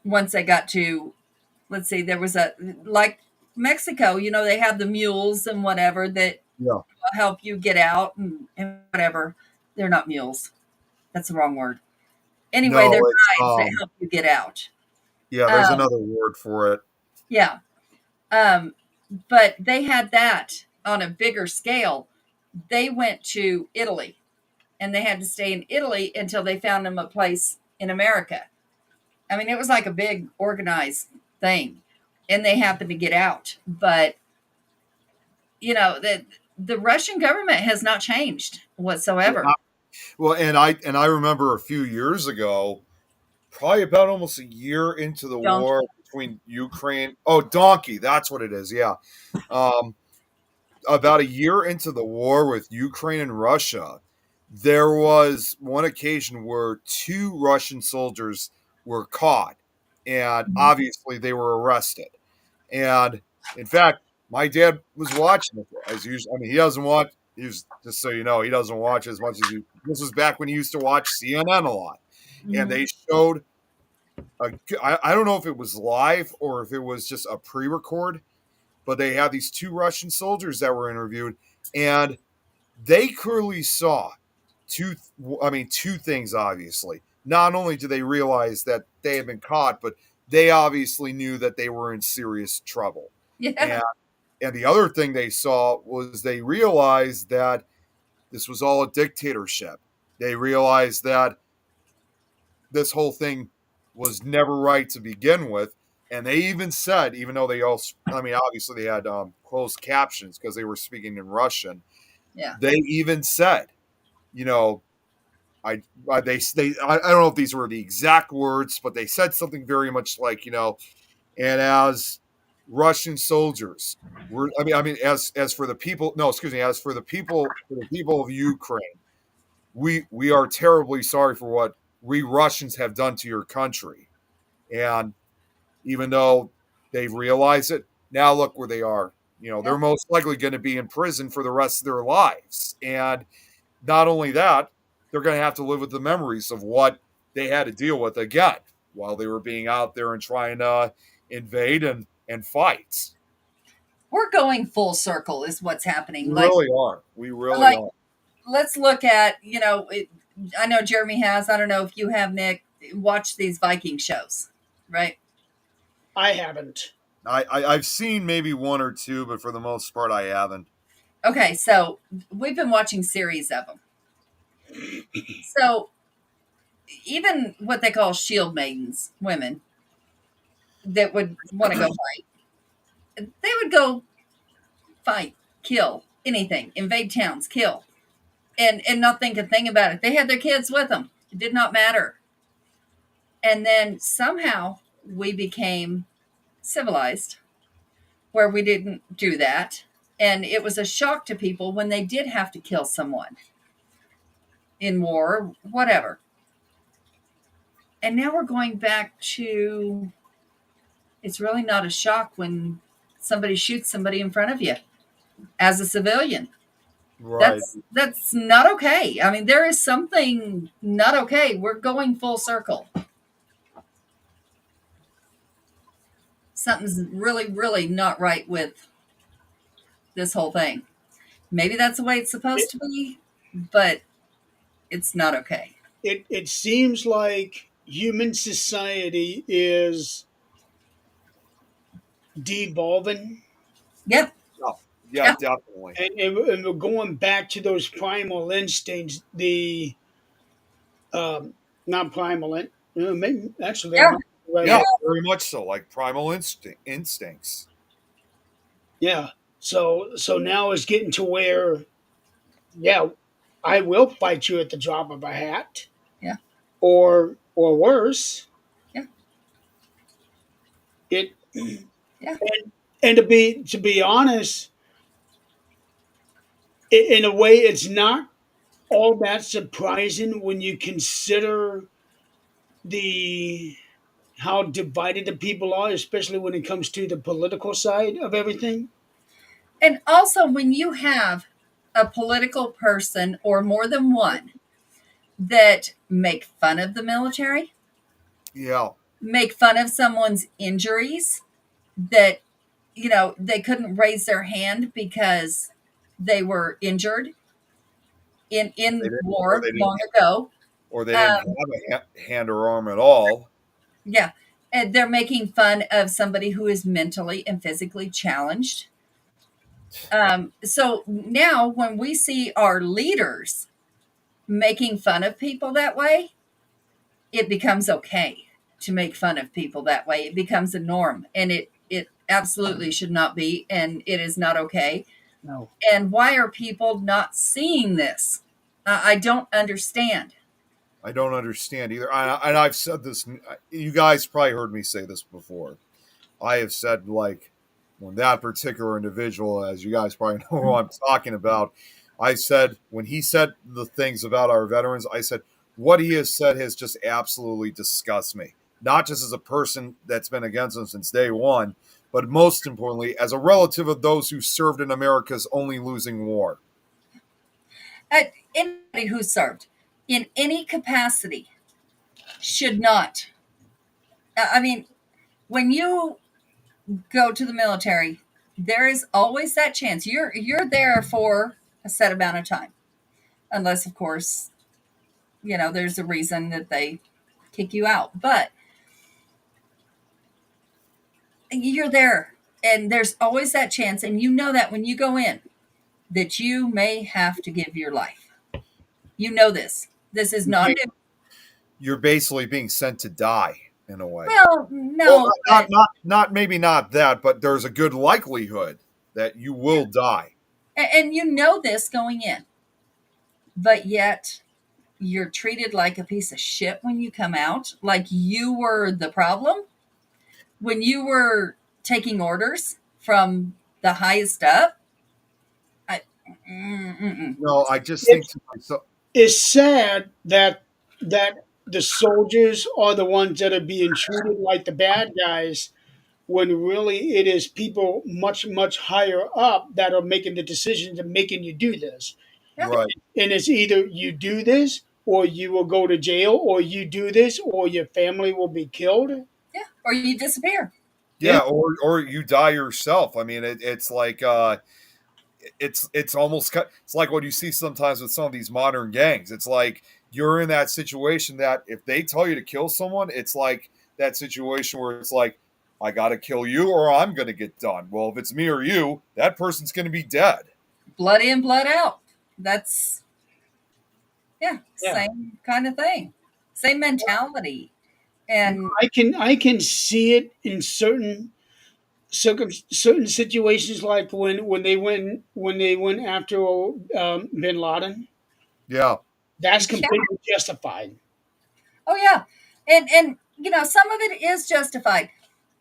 once they got to, let's see, there was a, like Mexico, they have the mules and whatever that Yeah. will help you get out and whatever. They're not mules. That's the wrong word. Anyway, No, they're it's rides that help you get out. yeah, there's Um, another word for it. yeah. Um, but they had that on a bigger scale. They went to Italy and they had to stay in Italy until they found them a place in America. I mean, it was like a big organized thing and they happened to get out. But, the Russian government has not changed whatsoever. Well, and I remember a few years ago, probably about almost a year into the Donkey. war between Ukraine. Oh, donkey, that's what it is. Yeah. Um, about a year into the war with Ukraine and Russia, there was one occasion where two Russian soldiers were caught, and obviously they were arrested. And in fact, my dad was watching it as usual. I mean, he doesn't watch. He was, just so you know, he doesn't watch as much as you. This was back when he used to watch CNN a lot, and Mhm. they showed. I don't know if it was live or if it was just a pre-record, but they had these two Russian soldiers that were interviewed, and they clearly saw two. I mean, two things. Obviously, not only did they realize that they had been caught, but they obviously knew that they were in serious trouble. Yeah. And the other thing they saw was they realized that this was all a dictatorship. They realized that this whole thing was never right to begin with. And they even said, even though they all, I mean, obviously they had closed captions because they were speaking in Russian. Yeah. They even said, you know, I don't know if these were the exact words, but they said something very much like, and as Russian soldiers, as for the people, no, excuse me, as for the people of Ukraine, we are terribly sorry for what we Russians have done to your country. And even though they've realized it, now look where they are. Yeah. They're most likely going to be in prison for the rest of their lives. And not only that, they're going to have to live with the memories of what they had to deal with again while they were being out there and trying to invade and fight. We're going full circle is what's happening. We Like, really are. We really like are. let's look at, I know Jeremy has, I don't know if you have, Nick, watch these Viking shows, right? I haven't. I've seen maybe one or two, but for the most part, I haven't. Okay, so we've been watching series of them. So even what they call shield maidens, women that would want to go fight, they would go fight, kill anything, invade towns, kill, and not think a thing about it. They had their kids with them. It did not matter. And then somehow we became civilized where we didn't do that. And it was a shock to people when they did have to kill someone in war, whatever. And now we're going back to it's really not a shock when somebody shoots somebody in front of you as a civilian. Right. That's not okay. I mean, there is something not okay. We're going full circle. Something's really, really not right with this whole thing. Maybe that's the way it's supposed to be, but it's not okay. It seems like human society is devolving, Yep. Oh, Yeah. definitely. and we're going back to those primal instincts. The not primal, maybe actually, Yeah. right, Yeah, very much so. Like primal instincts. yeah. So now it's getting to where, yeah, I will fight you at the drop of a hat, Yeah. or worse. Yeah. It Yeah. and to be honest, in a way, it's not all that surprising when you consider the how divided the people are, especially when it comes to the political side of everything. And also, when you have a political person or more than one that make fun of the military, Yeah. make fun of someone's injuries, that, they couldn't raise their hand because they were injured They in didn't, or war they didn't, long ago. or they didn't Um, have a hand or arm at all. yeah. And they're making fun of somebody who is mentally and physically challenged. So now when we see our leaders making fun of people that way, it becomes okay to make fun of people that way. It becomes a norm, and it absolutely should not be, and it is not okay. No. And why are people not seeing this? I don't understand. I don't understand either. And I've said this. You guys probably heard me say this before. I have said, like, when that particular individual, as you guys probably know who I'm talking about, I said, when he said the things about our veterans, I said, what he has said has just absolutely disgusted me. Not just as a person that's been against him since day one, but most importantly, as a relative of those who served in America's only losing war. Anybody who served in any capacity should not. I mean, when you go to the military, there is always that chance you're there for a set amount of time, unless, of course, there's a reason that they kick you out. But you're there, and there's always that chance, and you know that when you go in, that you may have to give your life. You know this. This is not new. You're basically being sent to die in a way. Well, no, but, Not maybe not that, but there's a good likelihood that you will die. and you know this going in, but yet you're treated like a piece of shit when you come out, like you were the problem when you were taking orders from the highest up. I, No, I just think to myself, It's sad that the soldiers are the ones that are being treated like the bad guys when really it is people much higher up that are making the decisions and making you do this. yeah, right. And it's either you do this or you will go to jail, or you do this or your family will be killed. yeah, or you disappear. Yeah, or you die yourself. I mean, it's like it's almost it's like what you see sometimes with some of these modern gangs. It's like you're in that situation that if they tell you to kill someone, it's like that situation where it's like, I got to kill you or I'm going to get done. Well, if it's me or you, that person's going to be dead. Blood in, blood out. That's, yeah, Yeah. same kind of thing. Same mentality. And I can see it in certain situations, like when they went after Bin Laden. Yeah. That's yeah, completely justified. oh yeah. And some of it is justified.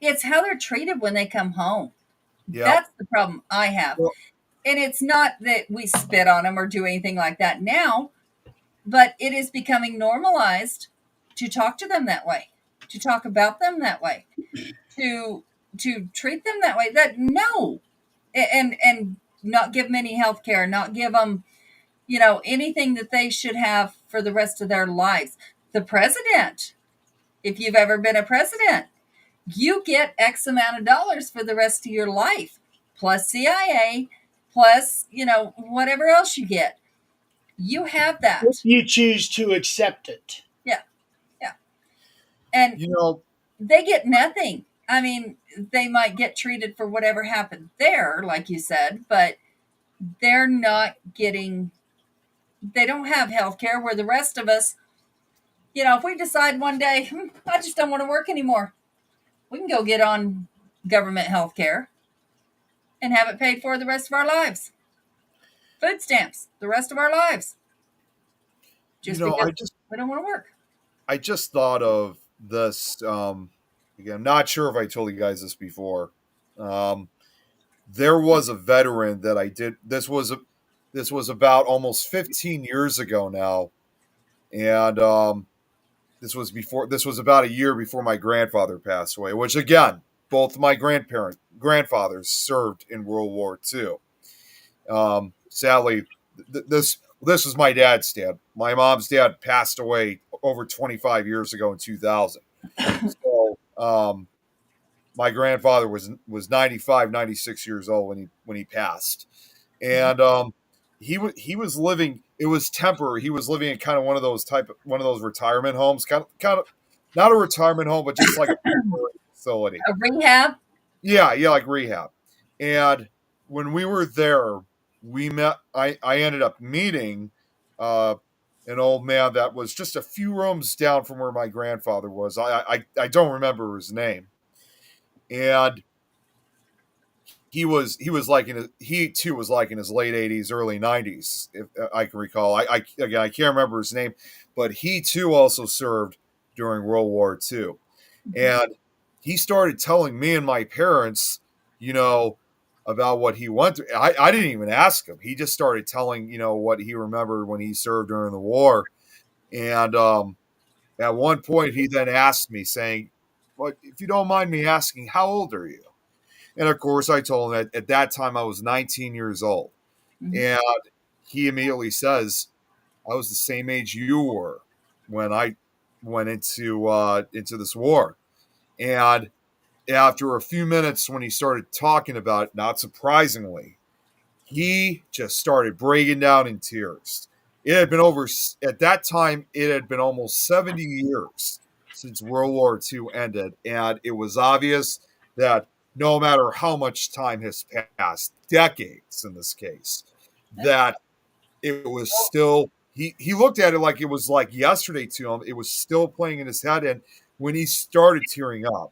It's how they're treated when they come home. Yeah. That's the problem I have. Well, And it's not that we spit on them or do anything like that now, but it is becoming normalized to talk to them that way, to talk about them that way, to treat them that way. That no, and not give them any health care, not give them anything that they should have for the rest of their lives. The president, if you've ever been a president, you get X amount of dollars for the rest of your life, plus CIA, plus whatever else you get. You have that. You choose to accept it. Yeah, yeah. And you know, they get nothing. I mean, they might get treated for whatever happened there, like you said, but they're not getting, they don't have health care, where the rest of us, if we decide one day, I just don't want to work anymore, we can go get on government health care and have it paid for the rest of our lives. Food stamps, the rest of our lives. Just because we don't want to work. I just thought of this. Again, I'm not sure if I told you guys this before. There was a veteran that I did. This was about almost 15 years ago now, and this was about a year before my grandfather passed away. Which, again, both my grandfathers served in World War II. Sadly, this was my dad's dad. My mom's dad passed away over 25 years ago in 2000. So my grandfather was 95, 96 years old when he passed, and he was living. It was temporary. He was living in kind of one of those retirement homes, kind of not a retirement home, but just like a temporary facility. A rehab? Yeah, like rehab. And when we were there, we met. I ended up meeting an old man that was just a few rooms down from where my grandfather was. I don't remember his name, and he too was like in his late 80s, early 90s, if I can recall. Again, I can't remember his name, but he too also served during World War II, and he started telling me and my parents, about what he went through. I didn't even ask him. He just started telling, what he remembered when he served during the war. And at one point, he then asked me, saying, "Well, if you don't mind me asking, how old are you?" And of course, I told him that at that time I was 19 years old. Mhm. And he immediately says, "I was the same age you were when I went into this war." And after a few minutes, when he started talking about it, not surprisingly, he just started breaking down in tears. At that time, it had been almost 70 years since World War II ended. And it was obvious that no matter how much time has passed, decades in this case, that it was still, he looked at it like it was like yesterday to him. It was still playing in his head. And when he started tearing up,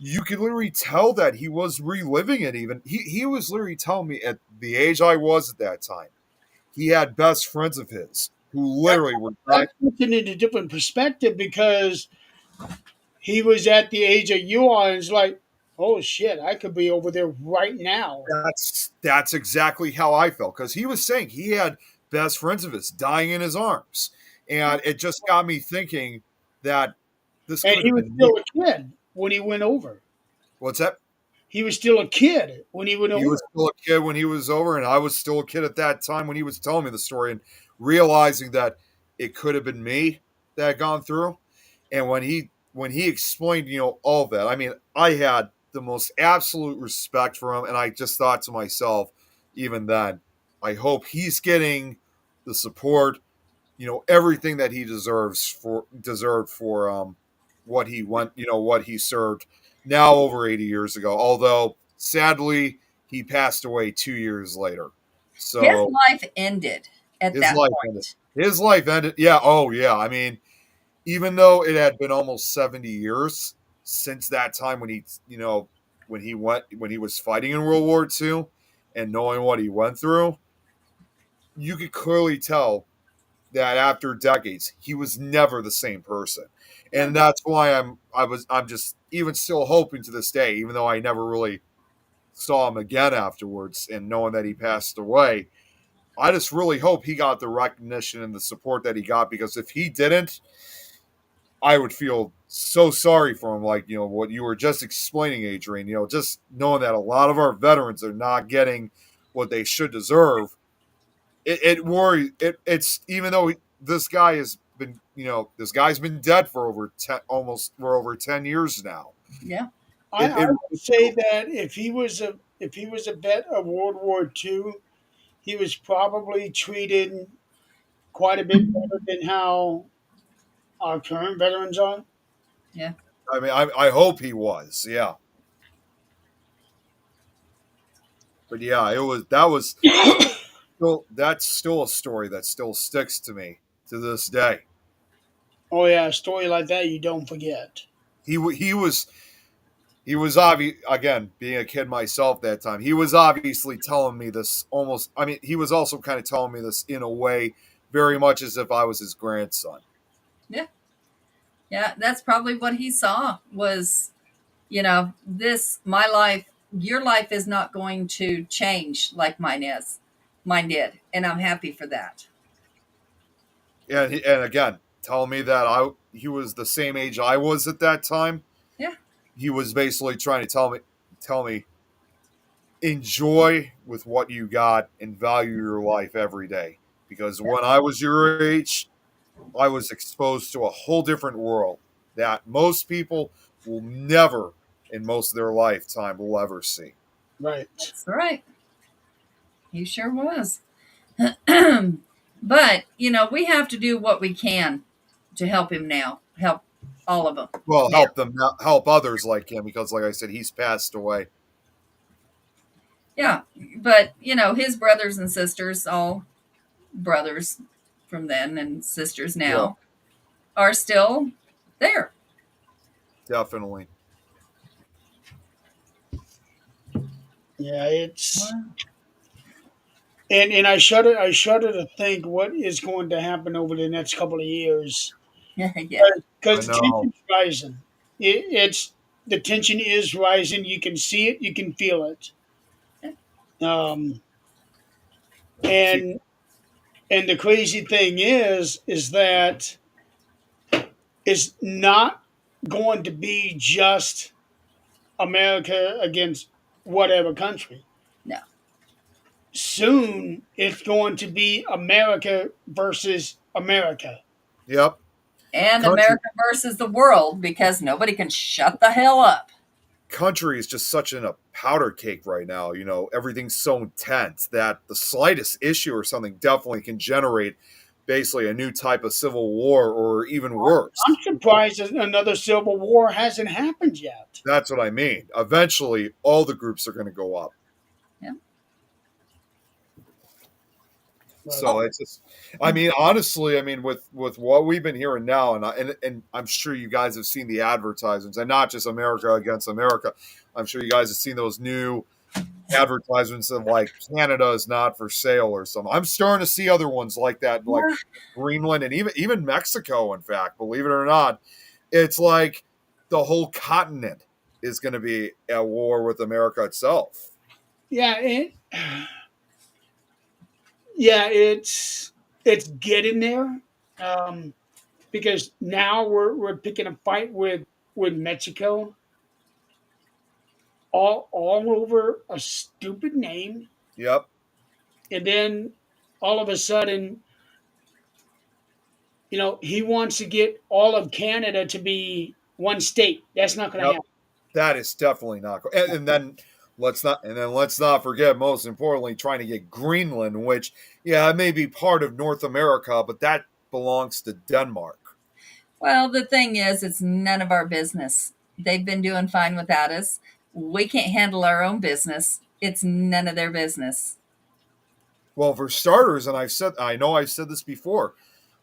you could literally tell that he was reliving it. Even he was literally telling me at the age I was at that time, he had best friends of his who literally were That puts it in a different perspective because he was at the age of you are, and it's like, oh shit, I could be over there right now. that's exactly how I felt, because he was saying he had best friends of his dying in his arms, and it just got me thinking that this And could he have was been me. still a kid when he went over. What's that? He was still a kid when he went He over. was still a kid when he was over, and I was still a kid at that time when he was telling me the story, and realizing that it could have been me that had gone through. And when he explained, all of that, I mean, I had the most absolute respect for him, and I just thought to myself, even then, I hope he's getting the support, everything that he deserved for what he went, what he served now over 80 years ago. Although sadly, he passed away 2 years later. His So life ended at his that life ended. point. His life ended. Yeah. Oh, yeah. I mean, even though it had been almost 70 years since that time when he was fighting in World War II, and knowing what he went through, you could clearly tell that after decades, he was never the same person. And that's why I'm just even still hoping to this day, even though I never really saw him again afterwards, and knowing that he passed away, I just really hope he got the recognition and the support that he got, because if he didn't, I would feel so sorry for him. Like, what you were just explaining, Adrian, just knowing that a lot of our veterans are not getting what they should deserve. It worries. It's even though this guy's been dead for over 10 years now. Yeah. I would say that if he was a vet of World War II, he was probably treated quite a bit better than how our current veterans are. Yeah. I mean, I hope he was. Yeah. But yeah, that's still a story that still sticks to me to this day. Oh yeah, a story like that you don't forget. He was obvious, again, being a kid myself that time. He was obviously telling me this almost. I mean, he was also kind of telling me this in a way, very much as if I was his grandson. Yeah. Yeah. That's probably what he saw was, this, my life, your life is not going to change like mine is. Mine did. And I'm happy for that. And again, telling me that he was the same age I was at that time. Yeah. He was basically trying to tell me enjoy with what you got and value your life every day. Because when I was your age, I was exposed to a whole different world that most people will never, in most of their lifetime, will ever see. Right. That's right. He sure was. But, we have to do what we can to help him now. Help all of them. Well, Now. help them, help others like him, because, like I said, he's passed away. Yeah. But, his brothers and sisters, all brothers from then and sisters now, are still there. Definitely. Yeah, it's and I shudder to think what is going to happen over the next couple of years Yeah. because I the know. tension's rising. It's the tension is rising. You can see it. You can feel it. Um, and and the crazy thing is that it's not going to be just America against whatever country. No. Soon it's going to be America versus America. Yep. And Country, America versus the world, because nobody can shut the hell up. country is just such a powder cake right now. Everything's so intense that the slightest issue or something definitely can generate basically a new type of civil war, or even worse. I'm surprised that another civil war hasn't happened yet. That's what I mean. Eventually, all the groups are going to go up. Yeah. So it's just, I mean, honestly, I mean, with what we've been hearing now, and I'm sure you guys have seen the advertisements, and not just America against America. I'm sure you guys have seen those new advertisements of like Canada is not for sale or something. I'm starting to see other ones like that, like Greenland and even Mexico. In fact, believe it or not, it's like the whole continent is going to be at war with America itself. Yeah, it's getting there because now we're picking a fight with Mexico all over a stupid name, Yep. and then all of a sudden, he wants to get all of Canada to be one state. That's not going to Yep. happen. That is definitely not. And then let's not forget, most importantly, trying to get Greenland, which it may be part of North America, but that belongs to Denmark. Well, the thing is, it's none of our business. They've been doing fine without us. We can't handle our own business. It's none of their business. Well, for starters, and I know I've said this before,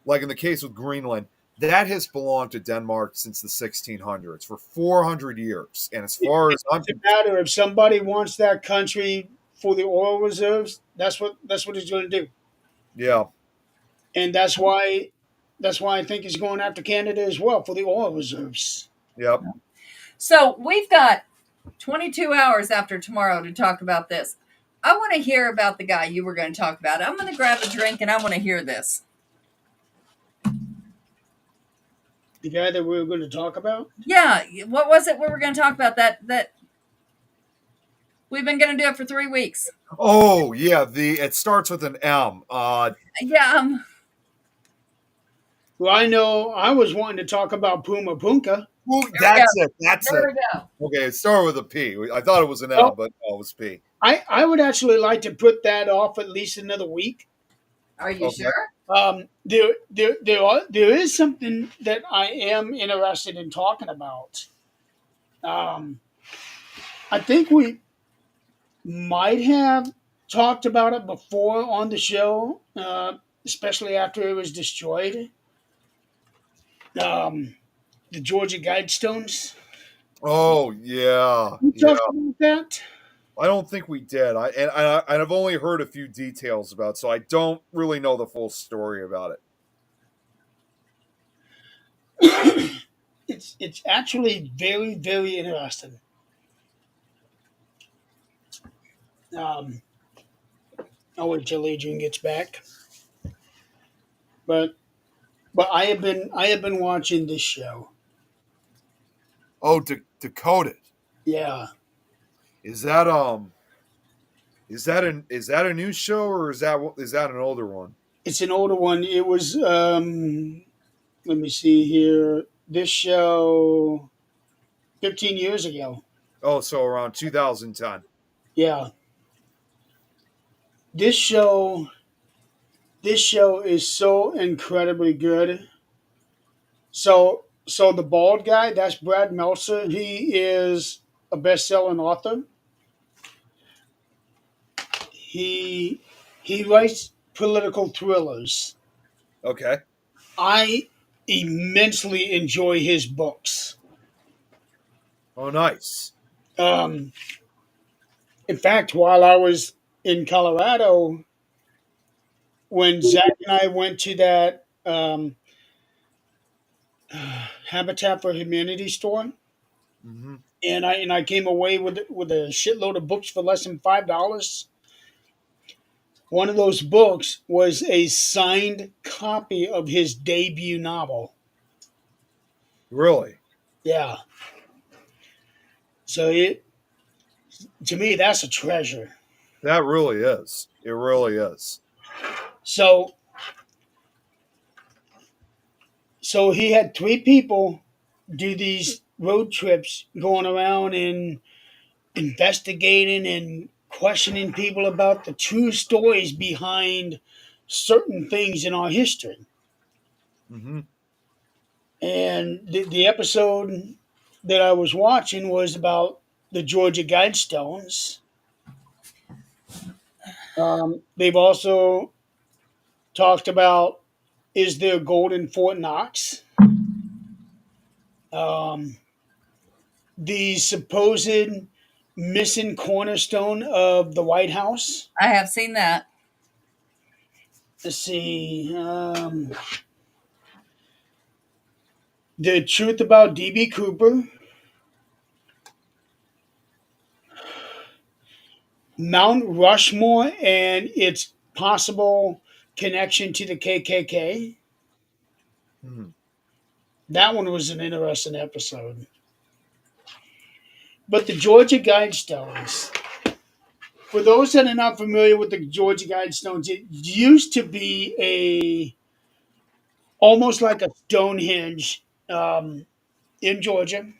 like in the case with Greenland, that has belonged to Denmark since the 1600s for 400 years. And as far as I'm It's a matter if somebody wants that country for the oil reserves, that's what he's going to do, yeah, and that's why I think he's going after Canada as well for the oil reserves. yep. So we've got 22 hours after tomorrow to talk about this. I want to hear about the guy you were going to talk about. I'm going to grab a drink and I want to hear this. The guy that we were going to talk about. Yeah, what was it we were going to talk about? That we've been going to do it for 3 weeks. Oh yeah, it starts with an M. Yeah. Well, I know I was wanting to talk about Puma Punka. Well, that's it. That's There it. we go. Okay, it started with a P. I thought it was an L, but no, it was P. I would actually like to put that off at least another week. Are you Okay. sure? There is something that I am interested in talking about. I think we might have talked about it before on the show, especially after it was destroyed. The Georgia Guidestones. Oh yeah, We yeah. talked about that. I don't think we did. I've only heard a few details about it, so I don't really know the full story about it. It's actually very, very interesting. I'll wait till Adrian gets back. But I have been watching this show. Oh, Decoded. Yeah. Is that Is that a new show, or is that an older one? It's an older one. It was let me see here. This show 15 years ago. Oh, so around 2010. Yeah. This show this show is so incredibly good. So the bald guy, that's Brad Meltzer. He is a best-selling author. He he writes political thrillers. Okay. I immensely enjoy his books. Oh, nice. Um, in fact, while I was in Colorado, when Zach and I went to that Habitat for Humanity store, Hmm. and I came away with a shitload of books for less than $5. One of those books was a signed copy of his debut novel. Really? Yeah, so it to me that's a treasure. That really is. It really is. So so he had three people do these road trips going around and investigating and questioning people about the true stories behind certain things in our history. Hmm. And the episode that I was watching was about the Georgia Guidestones. They've also talked about, is there gold in Fort Knox? Um, the supposed missing cornerstone of the White House. I have seen that. Let's see. The truth about D.B. Cooper. Mount Rushmore and its possible connection to the KKK. Hmm. That one was an interesting episode. But the Georgia Guidestones, for those that are not familiar with the Georgia Guidestones, it used to be a almost like a Stonehenge in Georgia.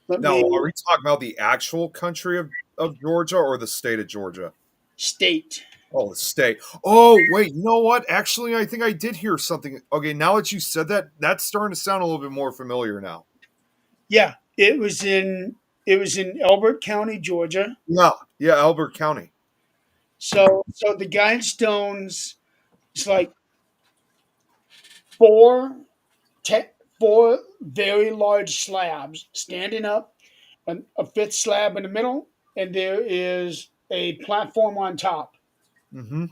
Let Now, are me we talking about the actual country of Georgia or the state of Georgia? state. Oh, the state. Oh, wait. You know what? Actually, I think I did hear something. Okay, now that you said that, that's starting to sound a little bit more familiar now. Yeah, it was in Elbert County, Georgia. Yeah. Yeah, Albert County. So the Guidestones, it's like four te- four very large slabs standing up, a fifth slab in the middle, and there is a platform on top. Hmm.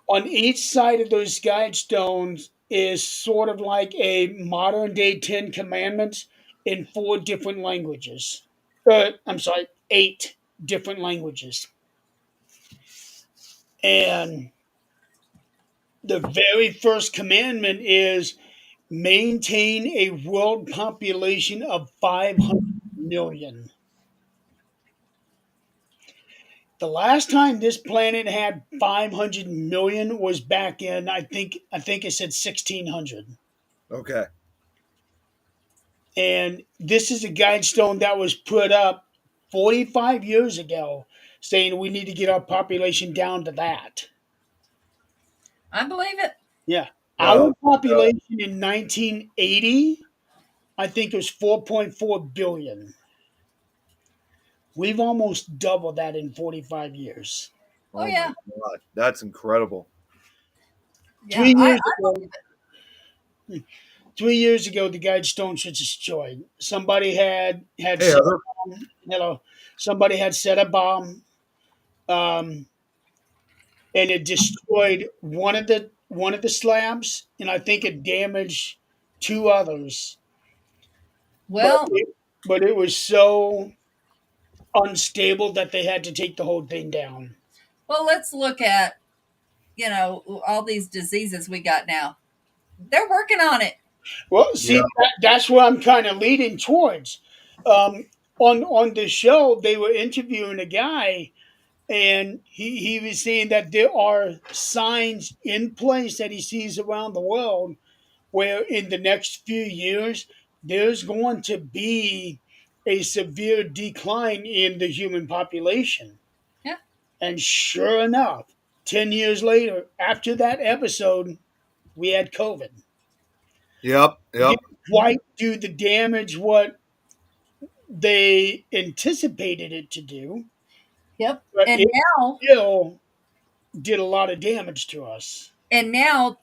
On each side of those guide stones is sort of like a modern day Ten Commandments in four different languages. I'm sorry, eight different languages. And the very first commandment is maintain a world population of 500 million. The last time this planet had 500 million was back in I think it said 1600. Okay. And this is a guide stone that was put up 45 years ago saying we need to get our population down to that. I believe it. Yeah. Uh, Our population in 1980, I think it was 4.4 billion. We've almost doubled that in 45 years. Oh oh, my yeah, God. That's incredible. yeah. Three I, years I ago, 3 years ago, the Guidestones was destroyed. Somebody had Hey, set Heather. a bomb. Hello, somebody had set a bomb, um, and it destroyed one of the slabs, and I think it damaged two others. But well, it was so unstable that they had to take the whole thing down. well. Let's look at all these diseases we got now. They're working on it. Well, see, Yeah. that's what I'm kind of leading towards. Um, on the show they were interviewing a guy, and he was saying that there are signs in place that he sees around the world where in the next few years there's going to be a severe decline in the human population. Yeah. And sure enough, 10 years later, after that episode, we had COVID. Yep. It Yep. didn't quite do the damage what they anticipated it to do, Yep. but And it now, still did a lot of damage to us. and now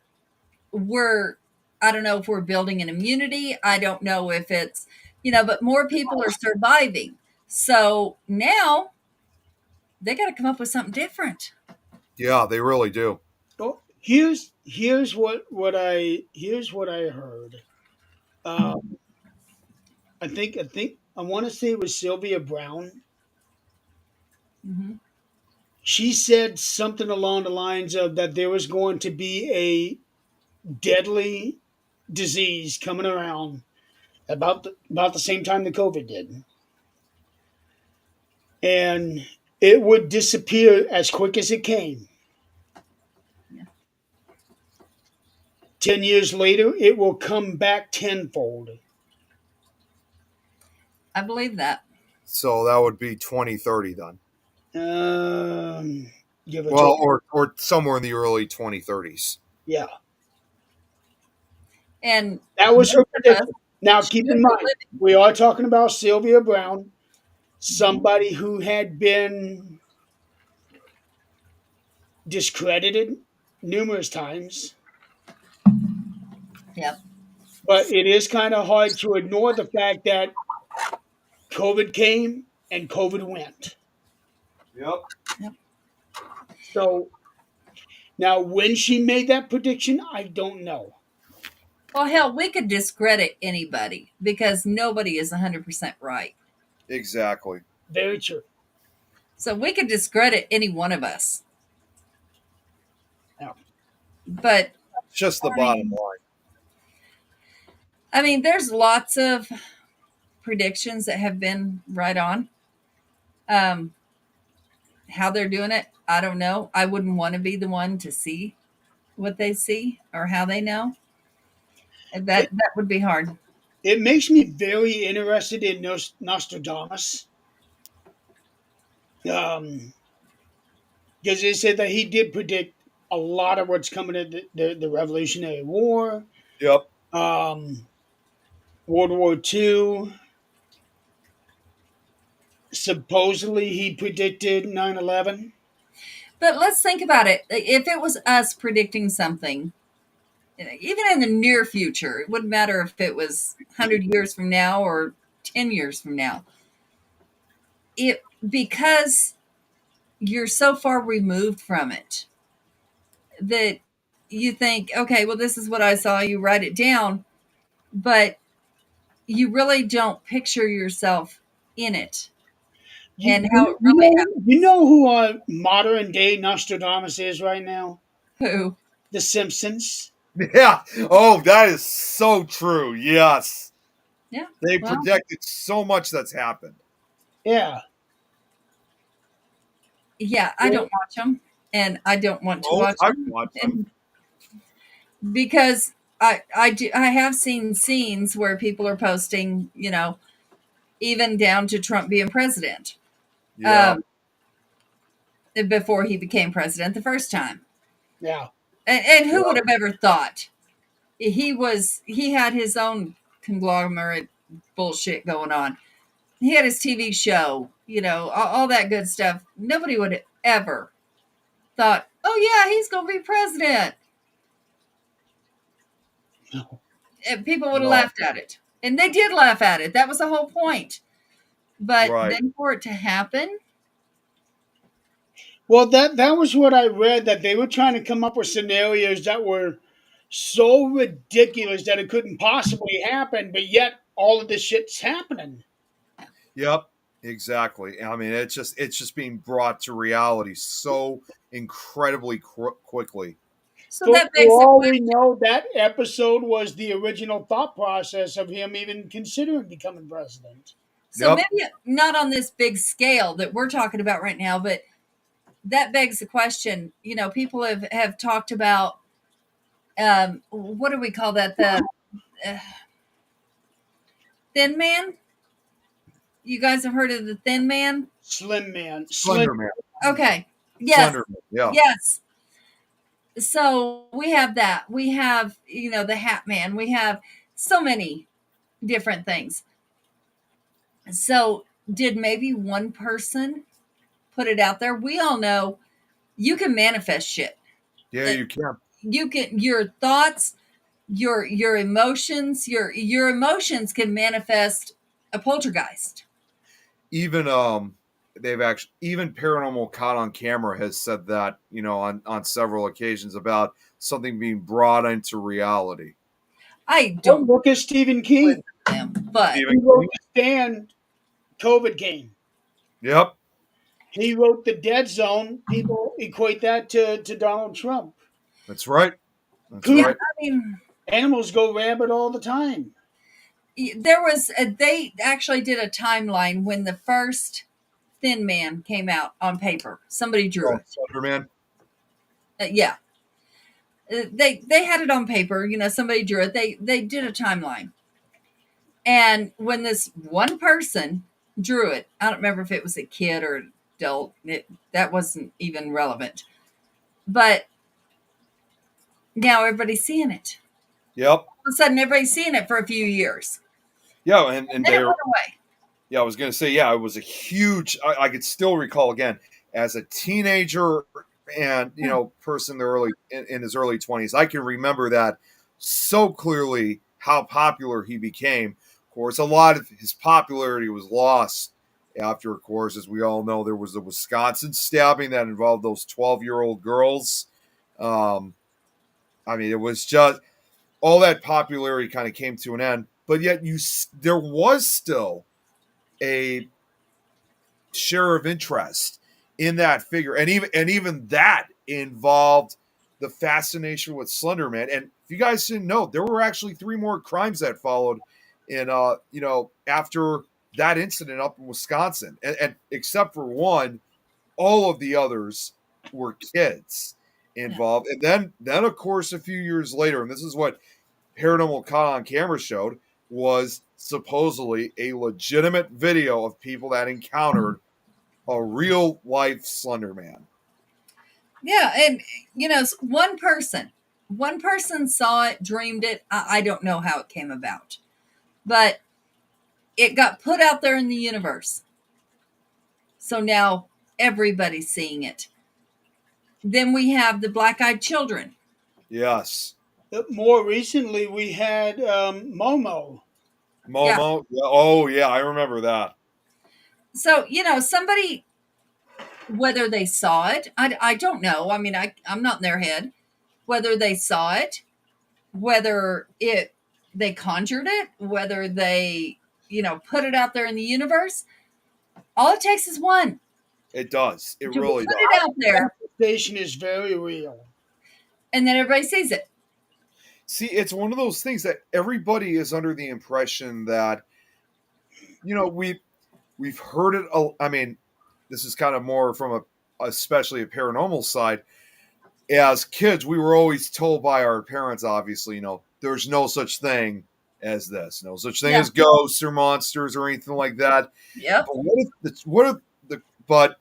we're, I don't know if we're building an immunity. I don't know if it's, but more people are surviving. So now they got to come up with something different. Yeah, they really do. Oh, here's what I heard. Um, I think I want to say it was Sylvia Brown. Hmm. She said something along the lines of that there was going to be a deadly disease coming around about the same time the COVID did, and it would disappear as quick as it came. Yeah. 10 years later, it will come back tenfold. I believe that. So that would be 2030 then. Um, Give or Well, take. or somewhere in the early 2030s. Yeah, And that was most her of us prediction. Now, should keep be in mind, living. we are talking about Sylvia Brown, somebody who had been discredited numerous times, Yep. but it is kind of hard to ignore the fact that COVID came and COVID went. Yep. Yep. So now, when she made that prediction, I don't know. Well, hell, we could discredit anybody because nobody is 100% right. Exactly. Very true. So we could discredit any one of us. Yeah. But It's just the I bottom mean, line. there's lots of predictions that have been right on. Um, how they're doing it, I don't know. I wouldn't want to be the one to see what they see or how they know. That would be hard. It makes me very interested in Nostradamus. Because they said that he did predict a lot of what's coming at the Revolutionary War, Yep. um, World War II. Supposedly, he predicted 9/11. But let's think about it. If it was us predicting something, even in the near future, it wouldn't matter if it was 100 years from now or 10 years from now. Because you're so far removed from it that you think, okay, well, this is what I saw. You write it down, but you really don't picture yourself in it You, and how you, it you really know you know who our modern day Nostradamus is right now? happened. The Simpsons. Yeah. Oh, that is so true. Yes. Yeah. They Well, projected so much that's happened. Yeah. yeah, I don't watch them and I don't want to Oh, watch I've them. watched them. Because I have seen scenes where people are posting, even down to Trump being president, Yeah. before he became president the first time. Yeah. And who Yeah. would have ever thought he had his own conglomerate bullshit going on. He had his TV show, all that good stuff. Nobody would have ever thought, oh yeah, he's going to be president. No. And people would have No. laughed at it. And they did laugh at it. That was the whole point. But Right. then for it to happen, Well, that was what I read, that they were trying to come up with scenarios that were so ridiculous that it couldn't possibly happen, but yet all of this shit's happening. Yep. Exactly. I mean, it's just being brought to reality so incredibly quickly. so For, that for begs the all we question. know, that episode was the original thought process of him even considering becoming president. So Yep. maybe not on this big scale that we're talking about right now, but that begs the question. People have talked about, what do we call that? The uh, thin man. You guys have heard of the thin man? Slim man, slim. Slender Man. Okay. Yes. Slender Man. Yeah. Yes. So we have that. We have, the Hat Man. We have so many different things. So did maybe one person put it out there? We all know you can manifest shit. Yeah, you can. You can, your thoughts, your emotions, your emotions can manifest a poltergeist. Even they've actually, even Paranormal Caught on Camera has said that, on several occasions about something being brought into reality. I Don't don't look at Stephen King. know, but He Stephen wrote King. the Stand COVID game. Yep. He wrote the Dead Zone. People equate that to Donald Trump. That's right. That's Yeah. right. I mean, Animals go rabid all the time. there was they actually did a timeline when the first Thin Man came out on paper. Somebody drew Oh, it. Slender Man. Yeah. They had it on paper, somebody drew it. They did a timeline. And when this one person drew it, I don't remember if it was a kid or adult. That wasn't even relevant. But now everybody's seeing it. Yep. All of a sudden everybody's seeing it for a few years. Yeah, and Then it they're went away. yeah, I was gonna say, yeah, it was a huge. I could still recall again as a teenager and person in in his early 20s. I can remember that so clearly how popular he became. Of course, a lot of his popularity was lost after, of course, as we all know, there was the Wisconsin stabbing that involved those 12-year-old girls. Um, I mean, it was just all that popularity kind of came to an end. But yet, there was still a share of interest in that figure, and even that involved the fascination with Slender Man. And if you guys didn't know, there were actually 3 more crimes that followed in after that incident up in Wisconsin, and except for one, all of the others were kids involved. And then of course a few years later, and this is what Paranormal Caught on Camera showed, was supposedly a legitimate video of people that encountered a real life Slender Man. Yeah, and one person saw it, dreamed it. I don't know how it came about, but it got put out there in the universe. So now everybody's seeing it. Then we have the black-eyed children. Yes. More recently, we had Momo. Momo. Yeah. Oh yeah, I remember that. So somebody, whether they saw it, I don't know. I mean, I'm not in their head. Whether they saw it, whether they conjured it, whether they put it out there in the universe. All it takes is one It does. It to really put does. it out there, Station is very real. and then everybody sees it. See, it's one of those things that everybody is under the impression that we've heard it. I mean, this is kind of more from especially a paranormal side. As kids, we were always told by our parents, obviously, there's no such thing as this, no such thing Yeah. as ghosts or monsters or anything like that. Yep. But but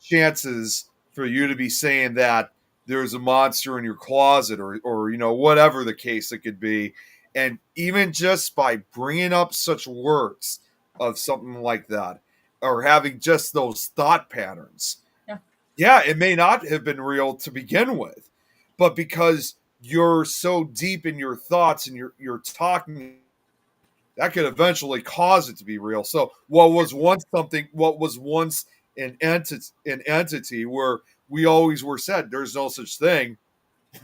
chances for you to be saying that there's a monster in your closet or whatever the case it could be, and even just by bringing up such words of something like that or having just those thought patterns, yeah, it may not have been real to begin with, but because you're so deep in your thoughts and you're talking, that could eventually cause it to be real. So what was once an entity where we always were said there's no such thing.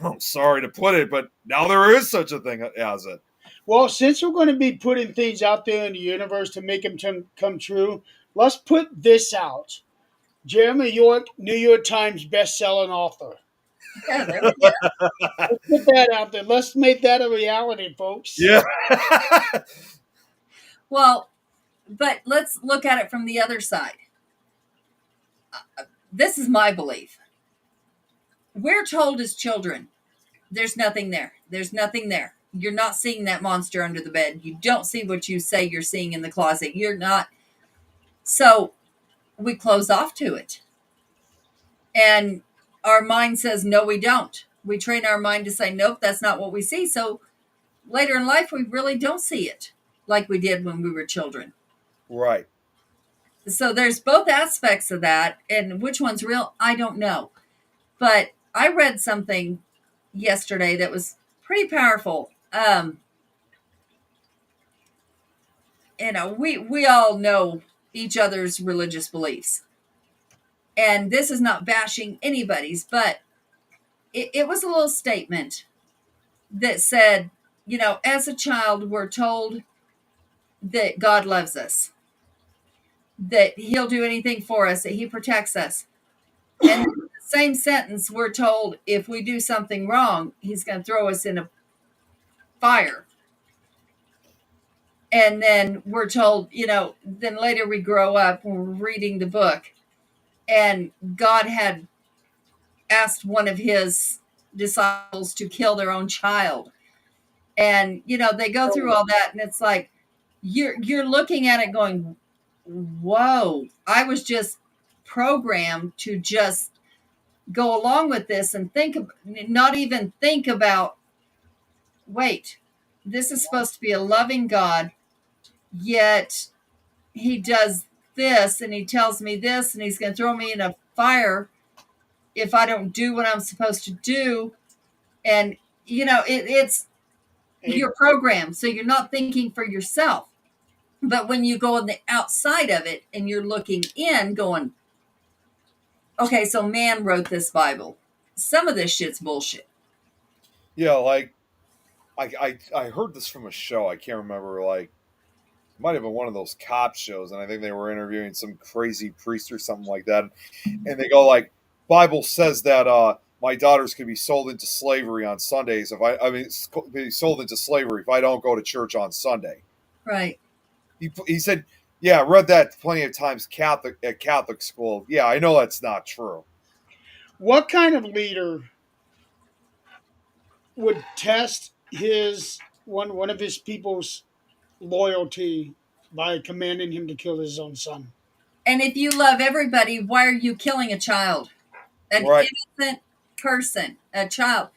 I'm sorry to put it, but now there is such a thing as it. Well, since we're going to be putting things out there in the universe to make them come true, let's put this out. Jeremy York, New York Times best-selling author. Yeah, there we go. Let's put that out there. Let's make that a reality, folks. Yeah. Well, But let's look at it from the other side. This is my belief. We're told as children, there's nothing there. There's nothing there. You're not seeing that monster under the bed. You don't see what you say you're seeing in the closet. You're not. So we close off to it. And our mind says, no, we don't. We train our mind to say, nope, that's not what we see. So later in life, we really don't see it like we did when we were children. Right. So there's both aspects of that. And which one's real, I don't know. But I read something yesterday that was pretty powerful. We all know each other's religious beliefs. And this is not bashing anybody's, but it was a little statement that said, as a child, we're told that God loves us, that he'll do anything for us, that he protects us. And the same sentence, we're told if we do something wrong, he's going to throw us in a fire. And then we're told, then later we grow up, we're reading the book, and God had asked one of his disciples to kill their own child. And, they go through all that, and it's like, you're looking at it going, whoa, I was just programmed to just go along with this and not even think about, wait, this is supposed to be a loving God, yet he does this and he tells me this and he's going to throw me in a fire if I don't do what I'm supposed to do. And, it's your program. So you're not thinking for yourself. But when you go on the outside of it and you're looking in going, okay, so man wrote this Bible. Some of this shit's bullshit. Yeah, like I heard this from a show. I can't remember. Like, it might have been one of those cop shows, and I think they were interviewing some crazy priest or something like that. And they go like, "Bible says that my daughters could be sold into slavery on Sundays be sold into slavery if I don't go to church on Sunday." Right. He said, "Yeah, I read that plenty of times at Catholic school. Yeah, I know that's not true." What kind of leader would test one of his people's loyalty by commanding him to kill his own son? And if you love everybody, why are you killing a child? An Right. innocent person, a child.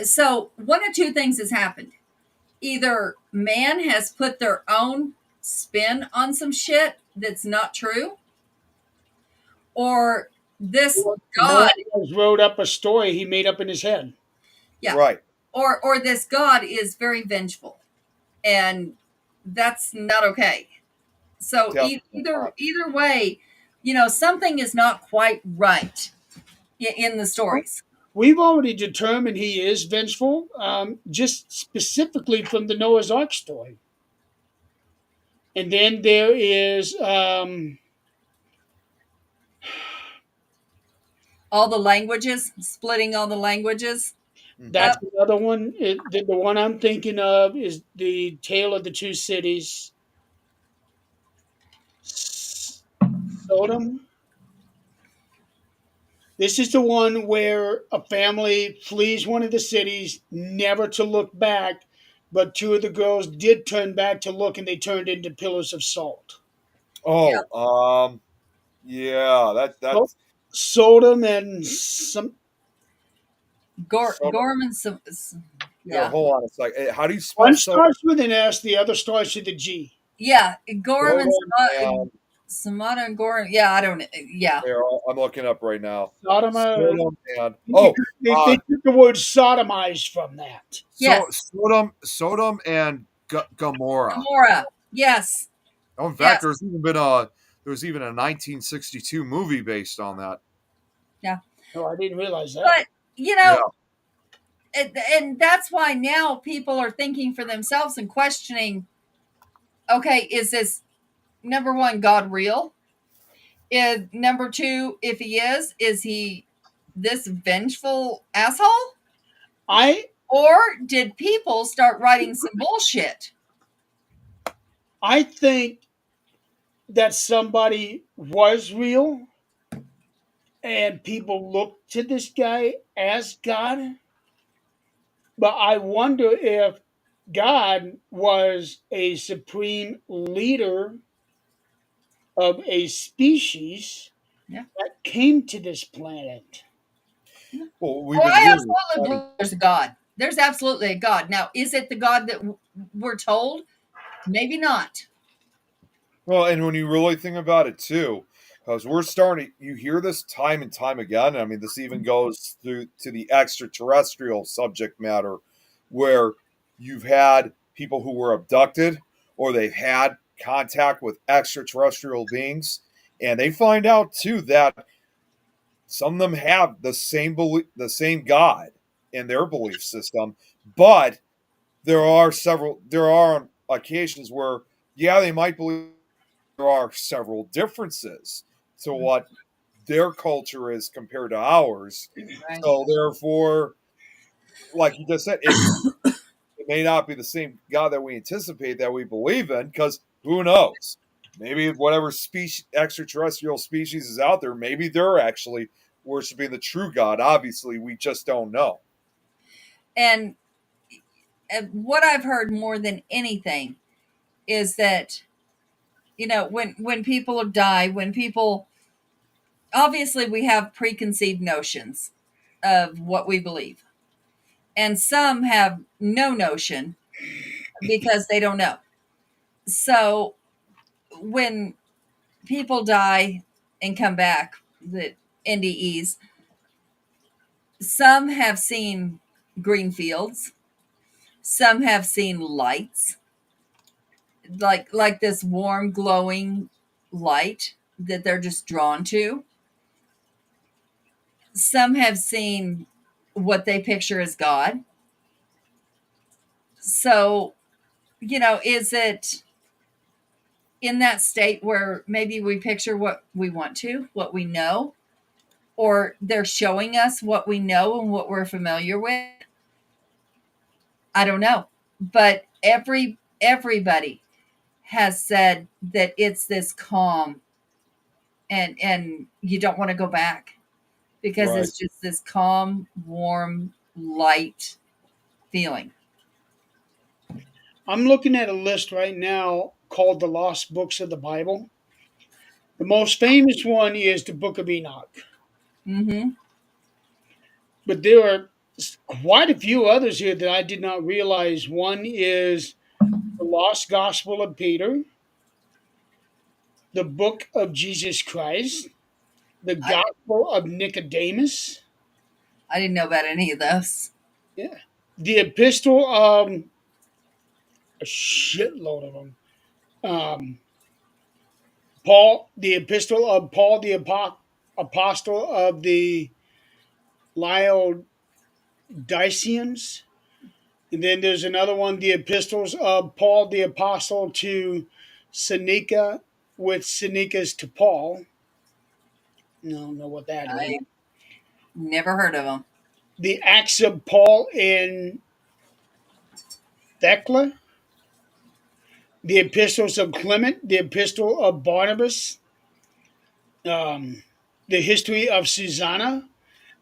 So one of two things has happened. Either man has put their own spin on some shit that's not true, or this God Moses wrote up a story he made up in his head. Yeah. Right. or this God is very vengeful, and that's not okay. So Definitely either way, something is not quite right in the stories. We've already determined he is vengeful, just specifically from the Noah's Ark story. And then there is All the languages, splitting all the languages. that's another one. The one I'm thinking of is the Tale of the Two Cities. Sodom. This is the one where a family flees one of the cities, never to look back, but two of the girls did turn back to look, and they turned into pillars of salt. Oh, yeah, that's Sodom and some. Gorman. yeah. Hold on a second. How do you spell One Sodom? starts with an S, the other starts with a G. Yeah, Gorman, and- Samada and Gorman. Yeah, I don't. Yeah, Here, I'm looking up right now. Sodom. Sodom and They took the word sodomized from that. Yes. Sodom and Gomorrah. Gomorrah. Yes. Oh, in fact, there's even a 1962 movie based on that. Yeah. Oh, I didn't realize that. But and that's why now people are thinking for themselves and questioning. Okay, is this number one God real? Is number two, if he is he this vengeful asshole? Or did people start writing some bullshit? I think that somebody was real and people look to this guy as God. But I wonder if God was a supreme leader of a species Yeah. that came to this planet. Well, we've Oh, been I hearing absolutely about it. believe there's a God. There's absolutely a God. Now, is it the God that we're told? Maybe not. Well, and when you really think about it too, because we're starting, you hear this time and time again. I mean, this even goes through to the extraterrestrial subject matter, where you've had people who were abducted or they've had contact with extraterrestrial beings, and they find out too that some of them have the same belief, the same God in their belief system, but there are occasions where, yeah, they might believe there are several differences to what their culture is compared to ours. Right. So therefore, like you just said, it may not be the same God that we anticipate that we believe in, because who knows? Maybe whatever species, extraterrestrial species is out there, maybe they're actually worshiping the true God. Obviously, we just don't know. And what I've heard more than anything is that, when people die, when people, obviously we have preconceived notions of what we believe, and some have no notion because they don't know. So when people die and come back, the NDEs, some have seen green fields, some have seen lights, like this warm glowing light that they're just drawn to. Some have seen what they picture as God. So, is it in that state where maybe we picture what we want to, what we know, or they're showing us what we know and what we're familiar with? I don't know. But everybody has said that it's this calm, and you don't want to go back because Right. it's just this calm, warm, light feeling. I'm looking at a list right now called the Lost Books of the Bible. The most famous one is the Book of Enoch, Mm-hmm. but there are quite a few others here that I did not realize. One is the Lost Gospel of Peter, the Book of Jesus Christ, the I Gospel of Nicodemus, I didn't know about any of those. yeah, the Epistle of a shitload of them. Um, the Epistle of Paul, the Apostle of the Laodiceans. And then there's another one, the epistles of Paul the Apostle to Seneca, with Seneca's to Paul. I don't know what that is. I never heard of them. The Acts of Paul in Thecla, the epistles of Clement, the epistle of Barnabas, um, the history of Susanna,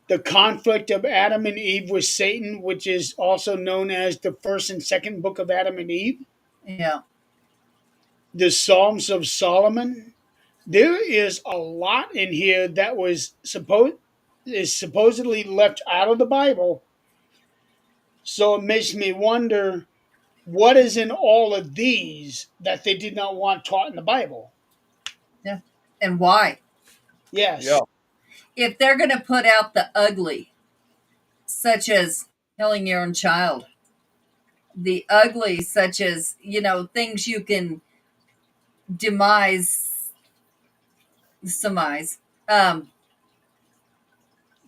the conflict of Adam and Eve with Satan, which is also known as the first and second book of Adam and Eve, Yeah. the Psalms of Solomon. There is a lot in here that is supposedly left out of the Bible. So it makes me wonder what is in all of these that they did not want taught in the Bible. Yeah. And why? Yes. Yeah. If they're going to put out the ugly, such as killing your own child, the ugly, such as, things you can demise, surmise, um,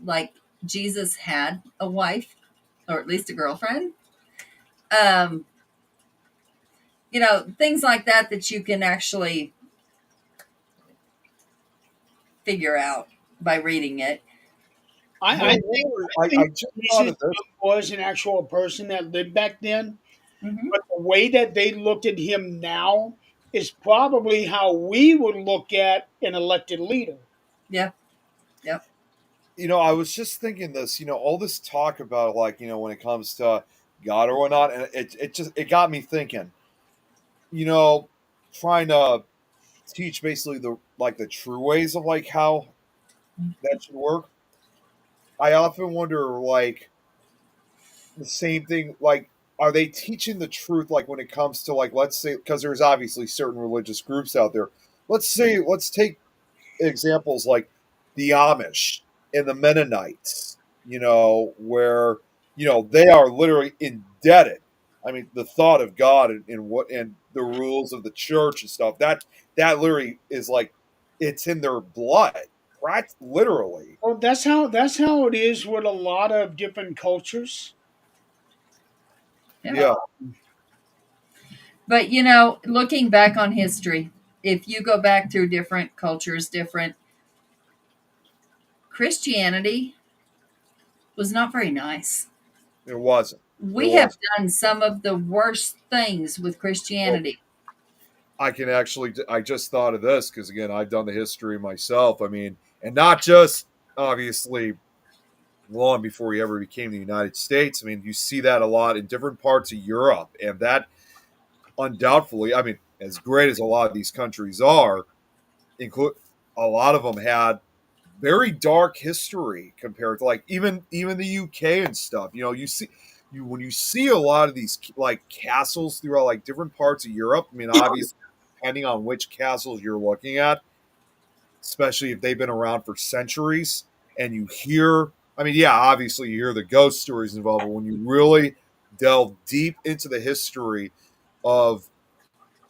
like Jesus had a wife, or at least a girlfriend. Um, things like that you can actually figure out by reading it. I think I I think just thought Jesus of this. was an actual person that lived back then, Hmm. but the way that they looked at him now is probably how we would look at an elected leader. Yeah. Yep. I was just thinking this, all this talk about like, when it comes to God or whatnot, and it got me thinking, you know, trying to teach basically the true ways of like how that should work. I often wonder like the same thing, like are they teaching the truth like when it comes to like let's say because there's obviously certain religious groups out there. Let's take examples like the Amish and the Mennonites, where they are literally indebted. I mean, the thought of God and the rules of the church and stuff that literally is like it's in their blood, right? Literally. Well, that's how it is with a lot of different cultures. Yeah. Yeah, But looking back on history, if you go back through different cultures, different Christianity was not very nice. it wasn't. It We have was. done some of the worst things with Christianity. I just thought of this because again, I've done the history myself. I mean, and not just obviously long before he ever became the United States. I mean, you see that a lot in different parts of Europe, and that undoubtedly, I mean, as great as a lot of these countries are, include a lot of them had very dark history compared to like even the UK and stuff. You see when you see a lot of these like castles throughout like different parts of Europe. I mean, obviously, depending on which castles you're looking at, especially if they've been around for centuries, and you hear. I mean, yeah, obviously you hear the ghost stories involved, but when you really delve deep into the history of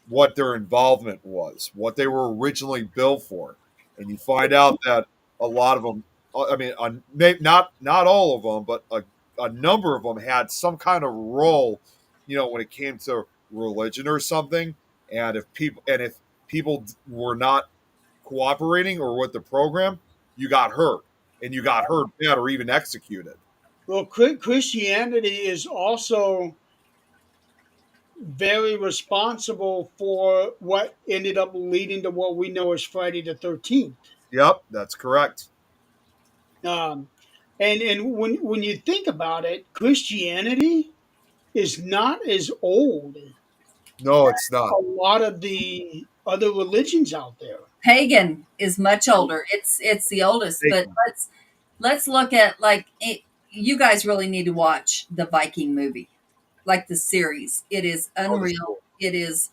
what their involvement was, what they were originally built for, and you find out that a lot of them, I mean, not all of them, but a number of them had some kind of role, when it came to religion or something. And if people were not cooperating or with the program, you got hurt, and you got hurt bad or even executed. Well, Christianity is also very responsible for what ended up leading to what we know as Friday the 13th. Yep, that's correct. Um, and when you think about it, Christianity is not as old as No, it's not. a lot of the other religions out there. Pagan is much older. It's the oldest. But let's look at like you guys really need to watch the Viking movie, like the series. It is unreal. It is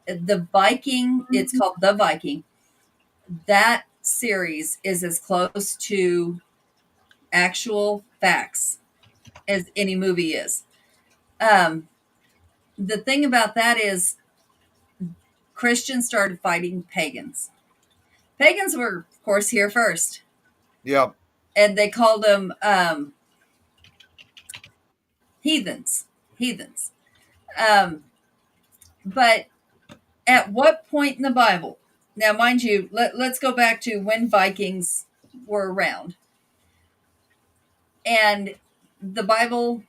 the Viking. It's called The Viking. That series is as close to actual facts as any movie is. Um, the thing about that is Christians started fighting pagans. Pagans were, of course, here first, Yeah. and they called them heathens. Heathens. Um, but at what point in the Bible? Now, mind you, let's go back to when Vikings were around, and the Bible.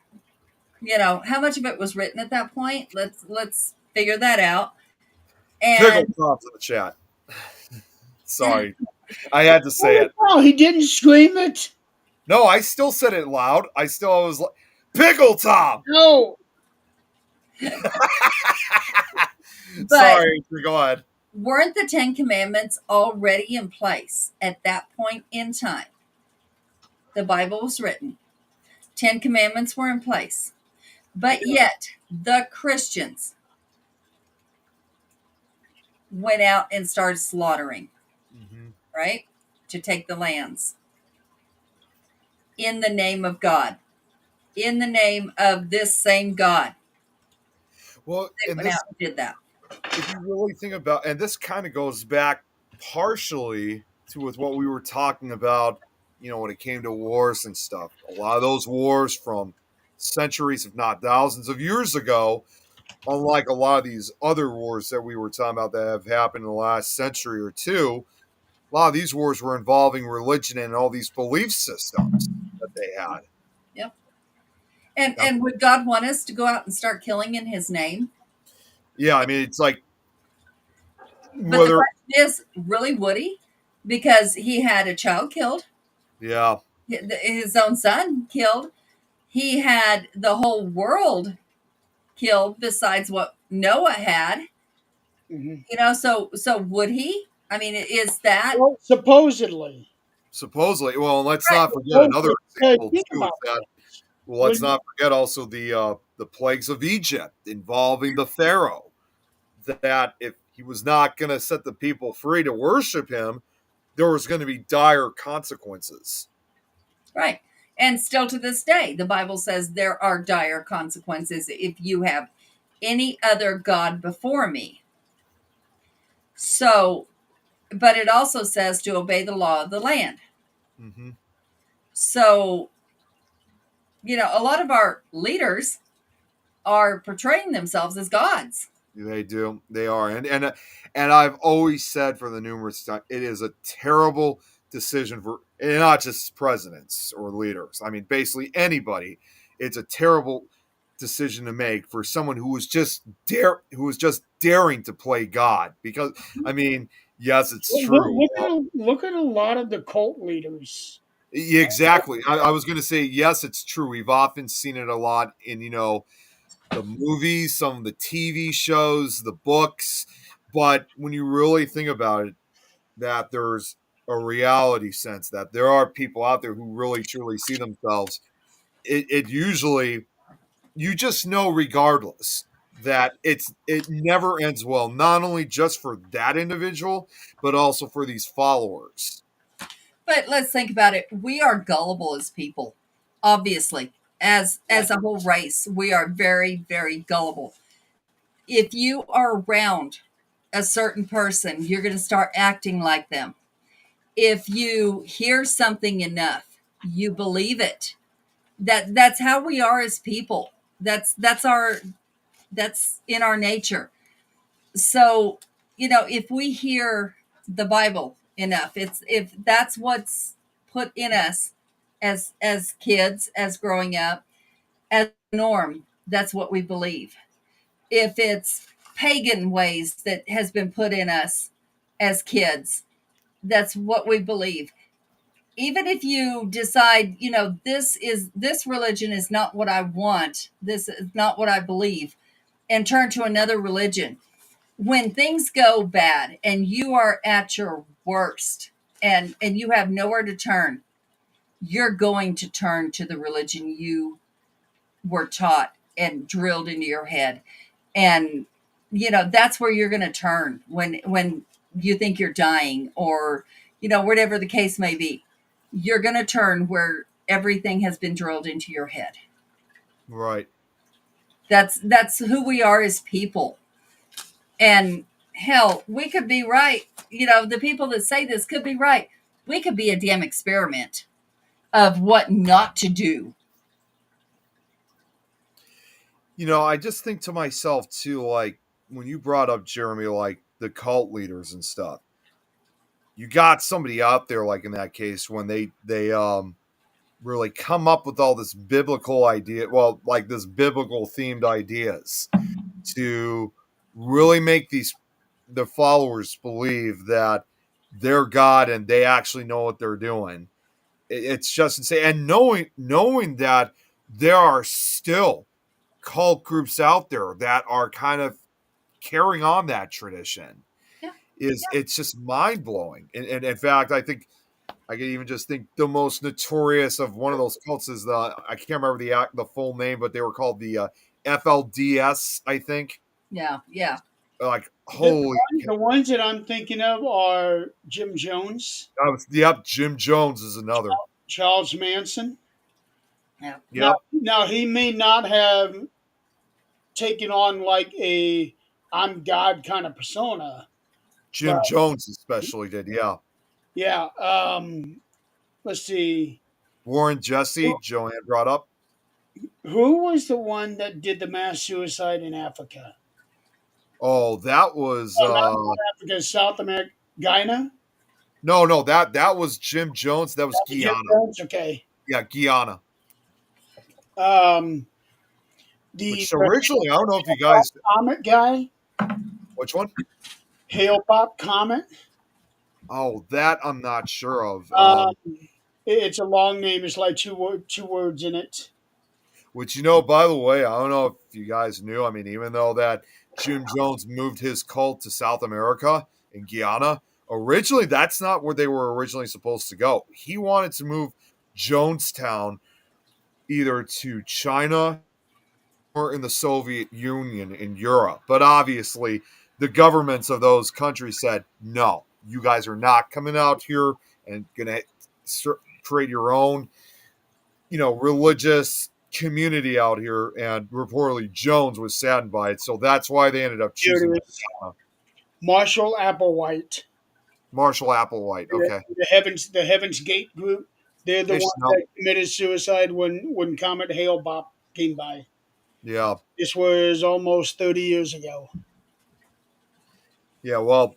How much of it was written at that point? Let's figure that out. Pickle And Tom's in the chat. Sorry, I had to say it. Oh, he didn't scream it. No, I still said it loud. I was like, Pickle Tom. No. but Sorry, go ahead. weren't the Ten Commandments already in place at that point in time? The Bible was written. 10 Commandments were in place. But yet, the Christians went out and started slaughtering, right? To take the lands. In the name of God. In the name of this same God. Well, They and went this, out and did that. if you really think about, and this kind of goes back partially to with what we were talking about, when it came to wars and stuff. A lot of those wars from centuries, if not thousands of years ago, unlike a lot of these other wars that we were talking about that have happened in the last century or two, a lot of these wars were involving religion and all these belief systems that they had. Yep. And would God want us to go out and start killing in his name? Yeah, I mean, it's like But the Whether, question is, really, would he? Because he had a child killed, yeah, his own son killed. He had the whole world killed besides what Noah had. Mhm. So would he? I mean, is that Well, supposedly. supposedly. Well, let's right? not forget another Supposedly. Hey, example think too. Is about that this. well, let's When not forget also the plagues of Egypt involving the Pharaoh. That if he was not going to set the people free to worship him, there was going to be dire consequences. Right. And still to this day, the Bible says there are dire consequences if you have any other God before me. So, but it also says to obey the law of the land. Mm-hmm. So, a lot of our leaders are portraying themselves as gods. They do. They are. And I've always said for the numerous times, it is a terrible decision for and not just presidents or leaders. I mean, basically anybody. It's a terrible decision to make for someone who was just daring to play God. Because I mean, yes, it's true. look at a lot of the cult leaders. Exactly. I was going to say yes, it's true. We've often seen it a lot in the movies, some of the TV shows, the books. But when you really think about it, that there's a reality sense that there are people out there who really truly see themselves. It usually, you just know, regardless, that it never ends well, not only just for that individual, but also for these followers. But let's think about it. We are gullible as people, obviously. As a whole race, we are very, very gullible. If you are around a certain person, you're going to start acting like them. If you hear something enough, you believe it. That's how we are as people. That's in our nature. So, if we hear the Bible enough, it's if that's what's put in us as kids, as growing up, as a norm, that's what we believe. If it's pagan ways that has been put in us as kids, that's what we believe. Even if you decide, this religion is not what I want, this is not what I believe, and turn to another religion, when things go bad and you are at your worst and you have nowhere to turn, you're going to turn to the religion you were taught and drilled into your head. And that's where you're going to turn when you think you're dying, or whatever the case may be. You're going to turn where everything has been drilled into your head. Right. That's who we are as people. And hell, we could be right. The people that say this could be right. We could be a damn experiment of what not to do. I just think to myself too, like when you brought up Jeremy, like the cult leaders and stuff, you got somebody out there like in that case when they really come up with all this biblical idea, well, like this biblical themed ideas to really make the followers believe that they're God and they actually know what they're doing. It's just insane. And knowing that there are still cult groups out there that are kind of carrying on that tradition Yeah. it's just mind blowing. And in fact, I think I can even just think the most notorious of one of those cults is I can't remember the full name, but they were called the FLDS, I think. Yeah. Yeah. Like The, holy, the ones that I'm thinking of are Jim Jones, yep, Jim Jones is another. Charles Manson. Yeah. Now, Yep, now he may not have taken on like a I'm God kind of persona, but Jim Jones especially did. Yeah, yeah. Let's see. Warren Jesse, Joanne brought up. Who was the one that did the mass suicide in Africa? Oh, that was Oh, not Africa, South America, Guyana. no, that was Jim Jones. That was Jim Guyana. Jones. Okay. Yeah, Guyana. Um, the Which originally, I don't know if you guys, comet guy. which one? Hale-Bopp comet. Oh, that I'm not sure of. It's a long name. It's like two words in it. Which, by the way, I don't know if you guys knew. I mean, even though that Jim Jones moved his cult to South America in Guyana, originally that's not where they were originally supposed to go. He wanted to move Jonestown either to China or in the Soviet Union in Europe. But obviously, the governments of those countries said, no, you guys are not coming out here and going to create your own, religious community out here. And reportedly, Jones was saddened by it. So that's why they ended up Here choosing it is. Marshall Applewhite. Marshall Applewhite. Okay. The Heaven's Gate group. They're the ones that committed suicide when Comet Hale-Bopp came by. Yeah. This was almost 30 years ago. Yeah, well,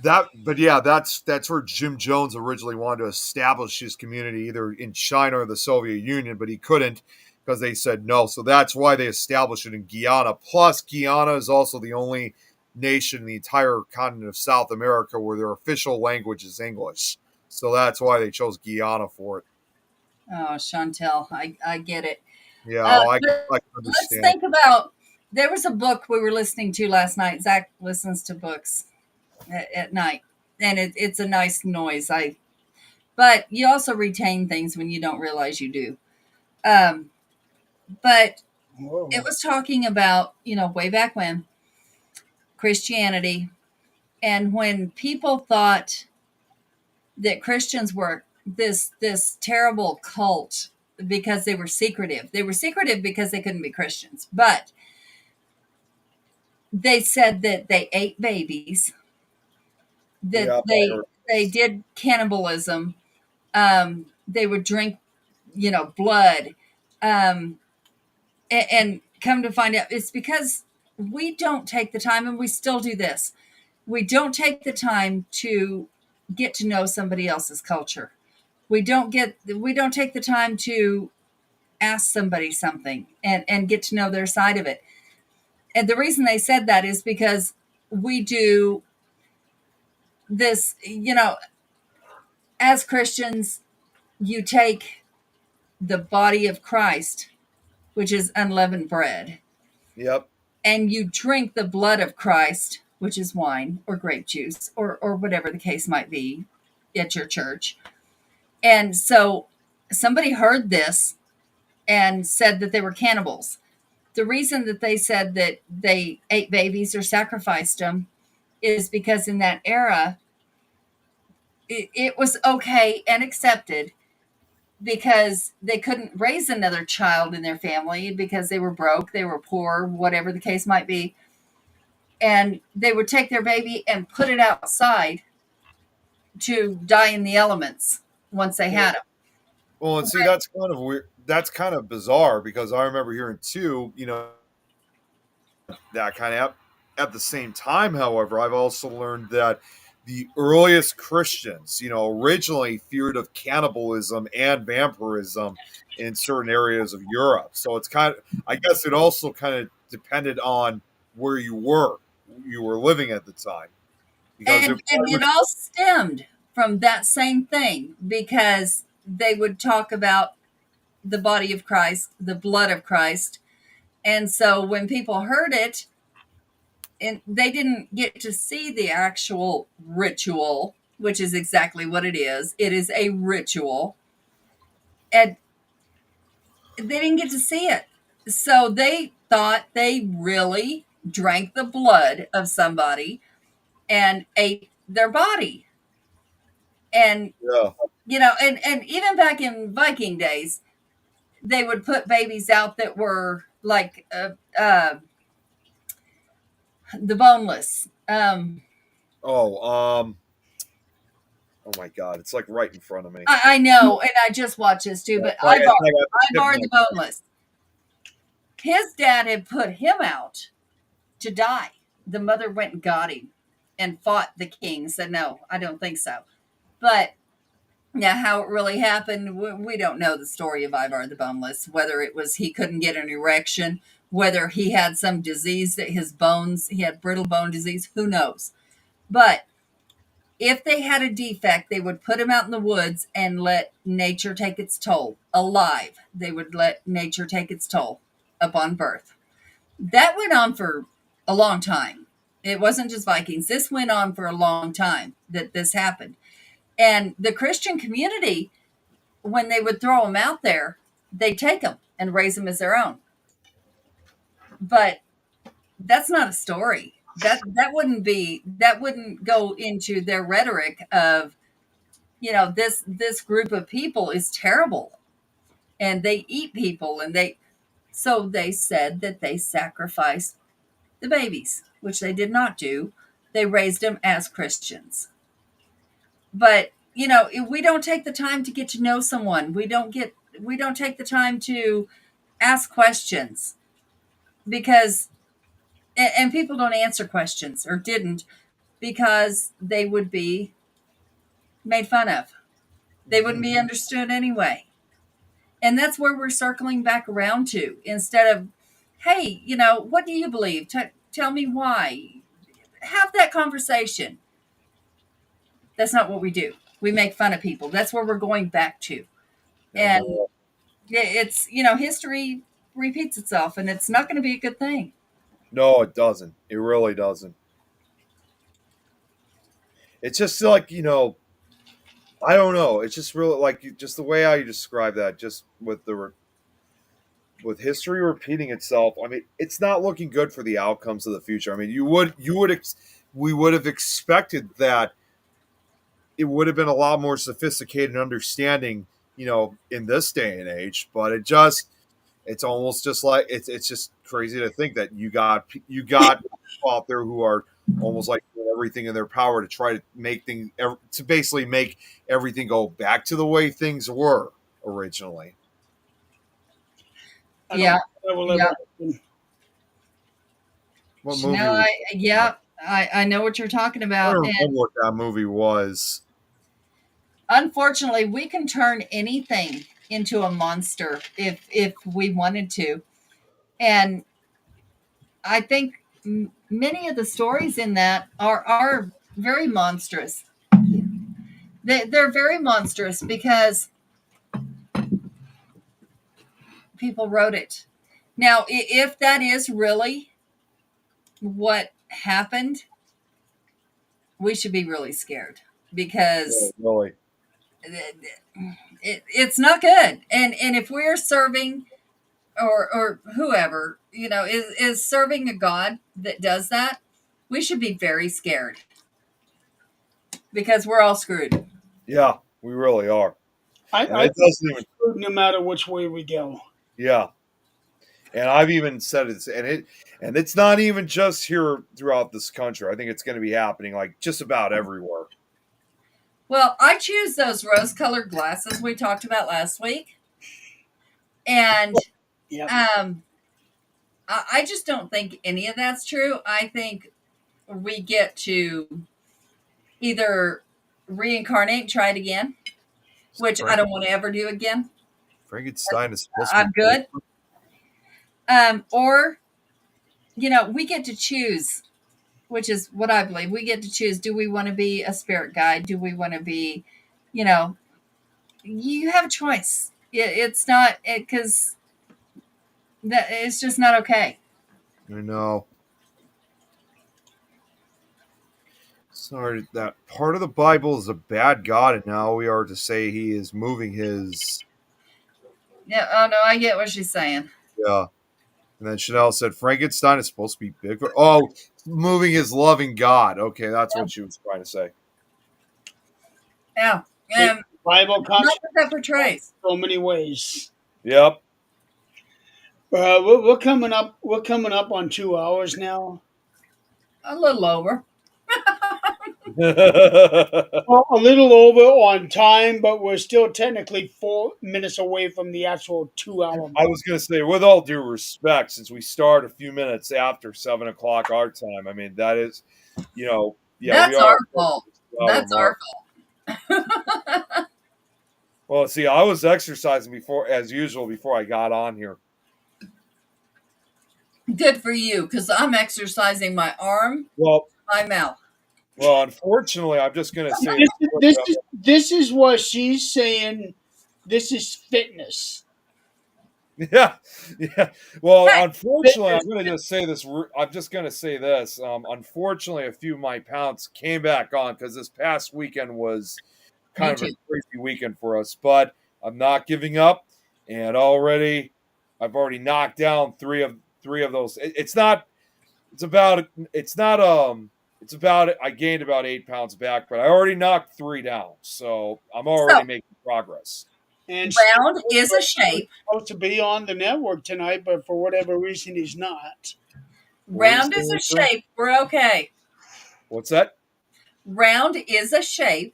that's where Jim Jones originally wanted to establish his community, either in China or the Soviet Union, but he couldn't because they said no. So that's why they established it in Guyana. Plus, Guyana is also the only nation in the entire continent of South America where their official language is English. So that's why they chose Guyana for it. Oh, Chantel, I get it. Yeah, I can Let's understand. think about. There was a book we were listening to last night. Zach listens to books at night, and it's a nice noise. But you also retain things when you don't realize you do. But Whoa. it was talking about, way back when, Christianity, and when people thought that Christians were this terrible cult because they were secretive. They were secretive because they couldn't be Christians, but they said that they ate babies, that they did cannibalism. They would drink, blood, and come to find out it's because we don't take the time, and we still do this. We don't take the time to get to know somebody else's culture. We don't take the time to ask somebody something and get to know their side of it. And the reason they said that is because we do this, as Christians, you take the body of Christ, which is unleavened bread. Yep. And you drink the blood of Christ, which is wine or grape juice or whatever the case might be at your church. And so somebody heard this and said that they were cannibals. The reason that they said that they ate babies or sacrificed them is because in that era, it was okay and accepted because they couldn't raise another child in their family because they were broke, they were poor, whatever the case might be. And they would take their baby and put it outside to die in the elements once they had them. Well, and see, that's kind of weird. That's kind of bizarre because I remember hearing too, that kind of at the same time. However, I've also learned that the earliest Christians, originally feared of cannibalism and vampirism in certain areas of Europe. So it's I guess it also kind of depended on where you were living at the time. Because and it all stemmed from that same thing because they would talk about the body of Christ, the blood of Christ. And so when people heard it, and they didn't get to see the actual ritual, which is exactly what it is. It is a ritual. And they didn't get to see it. So they thought they really drank the blood of somebody and ate their body. And, and even back in Viking days, they would put babies out that were like the boneless. Oh my God! It's like right in front of me. I know, and I just watched this too. But Ivar the boneless. His dad had put him out to die. The mother went and got him and fought the king. Said, no, I don't think so. But now, how it really happened, we don't know the story of Ivar the boneless. Whether it was he couldn't get an erection, whether he had some disease that he had brittle bone disease, who knows? But if they had a defect, they would put them out in the woods and let nature take its toll. Alive, they would let nature take its toll upon birth. That went on for a long time. It wasn't just Vikings. This went on for a long time that this happened. And the Christian community, when they would throw them out there, they take them and raise them as their own. But that's not a story. That wouldn't go into their rhetoric of, this group of people is terrible and they eat people, and they said that they sacrificed the babies, which they did not do. They raised them as Christians. But, if we don't take the time to get to know someone, we don't take the time to ask questions, because and people don't answer questions, or didn't, because they would be made fun of. They wouldn't be understood anyway. And that's where we're circling back around to, instead of, hey, what do you believe? Tell me why. Have that conversation. That's not what we do. We make fun of people. That's where we're going back to. And it's, history repeats itself, and it's not going to be a good thing. No, it doesn't. It really doesn't. It's just like, I don't know. It's just really like just the way how you describe that, just with history repeating itself. I mean, it's not looking good for the outcomes of the future. I mean, we would have expected that it would have been a lot more sophisticated and understanding, in this day and age. But it's almost just like it's just crazy to think that you got people out there who are almost like doing everything in their power to try to to basically make everything go back to the way things were originally. I don't Yeah. think that will ever happen. What movie? No, I know what you're talking I about. don't And remember what that movie was. unfortunately, we can turn anything into a monster if we wanted to. And I think many of the stories in that are very monstrous. They're very monstrous because people wrote it. Now, if that is really what happened, we should be really scared, because Really. it's not good. And if we're serving, or whoever, is serving a God that does that, we should be very scared, because we're all screwed. Yeah, we really are. I, And I it think doesn't even. no matter which way we go. Yeah. And I've even said and it's not even just here throughout this country. I think it's going to be happening like just about everywhere. Well, I choose those rose-colored glasses we talked about last week, and Yeah. I just don't think any of that's true. I think we get to either reincarnate, try it again, which I don't want to ever do again. Frankenstein is supposed to I'm be good. Or, we get to choose, which is what I believe. We get to choose. Do we want to be a spirit guide? Do we want to be, you have a choice. It's not, because that it's just not okay. I know. Sorry, that part of the Bible is a bad God, and now we are to say he is moving his. Yeah. Oh no, I get what she's saying. Yeah. And then Chanel said Frankenstein is supposed to be big. Oh, moving his loving God. Okay, that's what she was trying to say. Yeah. The Bible Not comes what that portrays. so many ways. Yep. We're coming up. We're coming up on 2 hours now. A little over. Well, a little over on time, but we're still technically 4 minutes away from the actual 2 hour I mark. was going to say, with all due respect, since we start a few minutes after 7 o'clock our time, I mean, that is, yeah, That's we are. our fault. Our That's our mark. fault. Well, see, I was exercising as usual, before I got on here. Good for you, because I'm exercising my arm, Well, my mouth. Well, unfortunately, I'm just going to say This is what she's saying. This is fitness. yeah, yeah. Well, Hey, unfortunately, I'm going to just say this. I'm just going to say this. Unfortunately, a few of my pounds came back on because this past weekend was me kind of a too. crazy weekend for us. But I'm not giving up, and I've already knocked down three of those. It's not. It's about. It's not. It's about. I gained about 8 pounds back, but I already knocked 3 down, so I'm already So making progress. And round is a shape. supposed to be on the network tonight, but for whatever reason, he's not. What were you Round is saying, a sir? shape. We're okay. What's that? Round is a shape.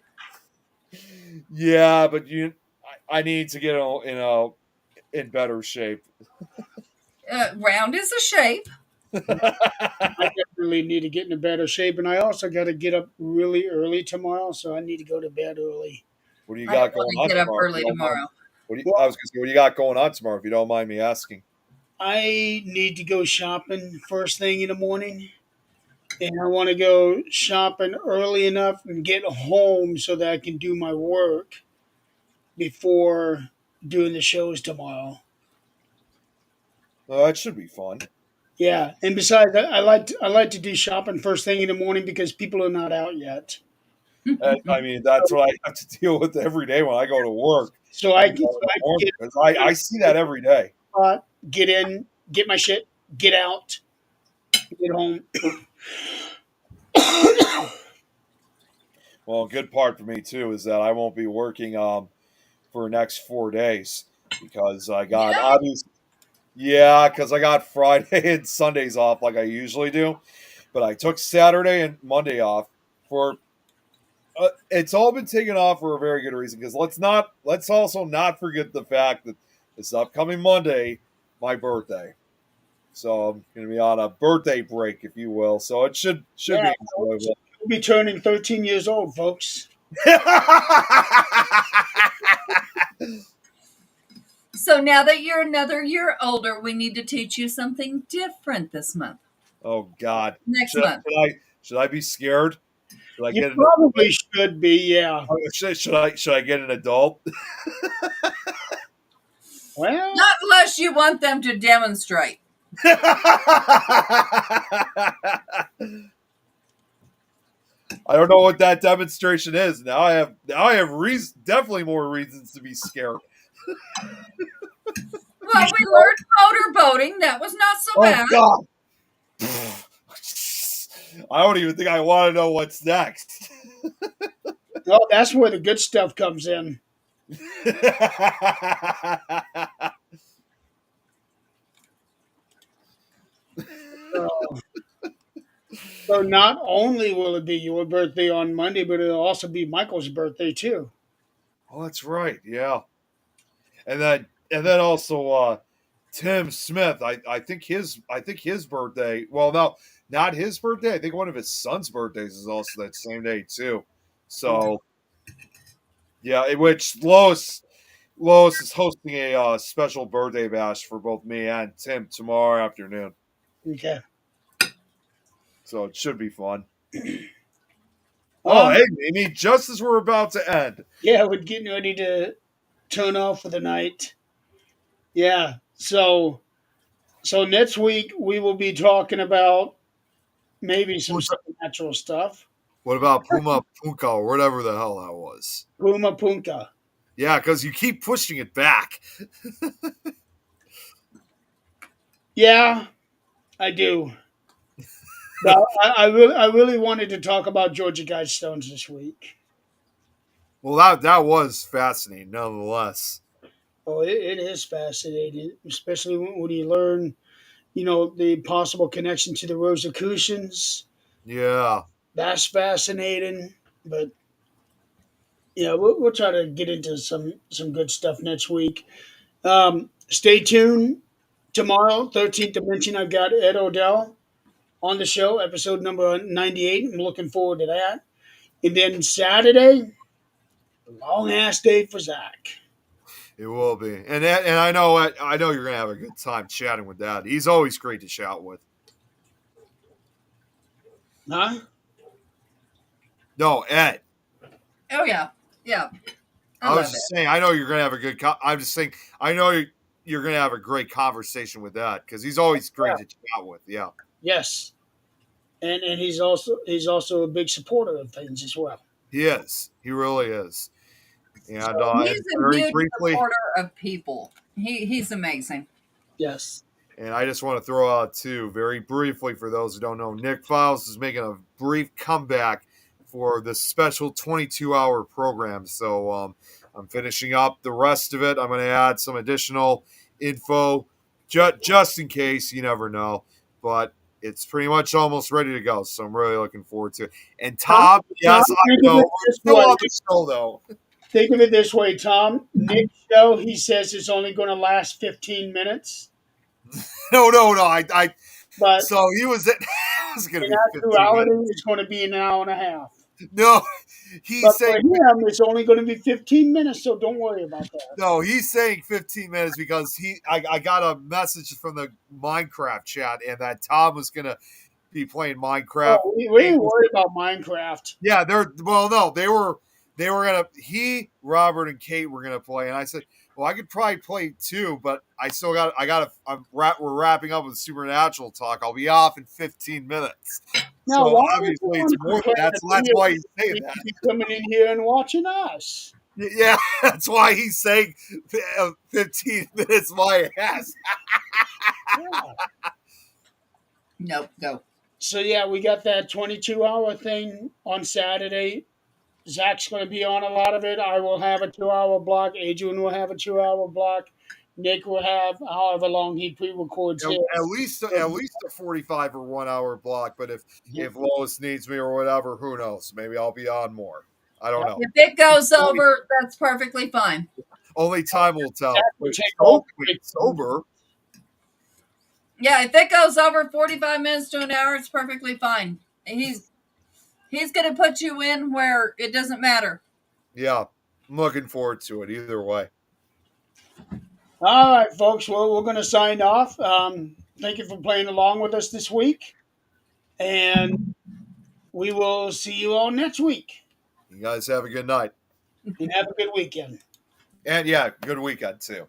Yeah, but I need to get in better shape. Round is a shape. I definitely need to get in a better shape, and I also got to get up really early tomorrow, so I need to go to bed early. What do you I don't got want going to on get up tomorrow? If you early don't mind, tomorrow. I Well, was gonna say, what do you got going on tomorrow? If you don't mind me asking. I need to go shopping first thing in the morning, and I want to go shopping early enough and get home so that I can do my work before doing the shows tomorrow. Oh, that should be fun. Yeah, and besides, I like to do shopping first thing in the morning because people are not out yet. I mean, that's what I have to deal with every day when I go to work. So I can, so I can get, Because I see that every day. get in, get my shit, get out, get home. Well, a good part for me too is that I won't be working for the next 4 days because I got Yeah. obviously yeah, because I got Friday and Sundays off like I usually do, but I took Saturday and Monday off for. It's all been taken off for a very good reason because let's also not forget the fact that this upcoming Monday, my birthday. So I'm going to be on a birthday break, if you will. So it should Yeah, be enjoyable. we'll be turning 13 years old, folks. So now that you're another year older, we need to teach you something different this month. Oh God, Next should, month. should I be scared? Should I You get an probably should be, yeah. should I get an adult? Well, Not unless you want them to demonstrate. I don't know what that demonstration is. Now I have definitely more reasons to be scared. Well, we learned motorboating. That was not so bad. God. I don't even think I want to know what's next. well, that's where the good stuff comes in. So, so not only will it be your birthday on Monday, but it'll also be Michael's birthday too. Oh, that's right. Yeah. And then also Tim Smith. I think his birthday. Well, no, not his birthday. I think one of his son's birthdays is also that same day too. So yeah, which Lois is hosting a special birthday bash for both me and Tim tomorrow afternoon. Okay. So it should be fun. Oh, Um, hey, Mimi, just as we're about to end. yeah, we're getting ready to turn off for the night. Yeah. So next week we will be talking about maybe some supernatural stuff. What about Puma Punka or whatever the hell that was? Puma Punka. Yeah, because you keep pushing it back. Yeah, I do. But I really wanted to talk about Georgia Guidestones this week. Well, that was fascinating, nonetheless. Oh, it is fascinating, especially when you learn, the possible connection to the Rosicrucians. Yeah. That's fascinating. But yeah, we'll try to get into some good stuff next week. Stay tuned. Tomorrow, 13th Dimension, I've got Ed Odell on the show, episode number 98. I'm looking forward to that. And then Saturday, long ass day for Zach. It will be, and I know you're gonna have a good time chatting with Dad. He's always great to chat with. Huh? No, Ed. Oh yeah, yeah. I I was love just it. saying. I know you're gonna have a good. I'm just saying. I know you're gonna have a great conversation with Ed because he's always great to chat with. Yeah, Yes, and he's also a big supporter of things as well. he is. He really is. And He's a very huge briefly, supporter of people. He's amazing. Yes. and I just want to throw out too, very briefly, for those who don't know, Nick Files is making a brief comeback for the special 22-hour program. So I'm finishing up the rest of it. I'm going to add some additional info just in case. You never know. But it's pretty much almost ready to go. So I'm really looking forward to it. And Tom, Tom, yes, I think of know. it We're this still way. on the show, though. Think of it this way, Tom. Nick's show, he says, is only going to last 15 minutes, No. I but so he was at, it was going to in be 15 actuality, minutes. it's going to be an hour and a half. No, he's But for saying him, it's only going to be 15 minutes, so don't worry about that. no. He's saying 15 minutes because I got a message from the Minecraft chat and that Tom was going to be playing Minecraft. Oh, we ain't worried about Minecraft. Yeah, no, they were gonna Robert and Kate were gonna play, and I said, well, I could probably play too, but we're wrapping up with Supernatural talk. I'll be off in 15 minutes. Now, So why would obviously you it's want to more. complain That's if you why he's saying need that. to be coming in here and watching us? Yeah, that's why he's saying 15 minutes. My ass. Yeah. Nope, go. So, yeah, we got that 22-hour thing on Saturday. Zach's going to be on a lot of it. I will have a 2-hour block. Adrian will have a 2-hour block. Nick will have however long he pre-records his. At least a 45 or 1 hour block. But if Lois needs me or whatever, who knows? Maybe I'll be on more. I don't know. If it goes over, that's perfectly fine. Only time will tell. Zach will Wait, take over. sober? Yeah, if it goes over 45 minutes to an hour, it's perfectly fine. He's going to put you in where it doesn't matter. Yeah, I'm looking forward to it either way. All right, folks. Well, we're going to sign off. Thank you for playing along with us this week. And we will see you all next week. You guys have a good night. And have a good weekend. And yeah, good weekend too.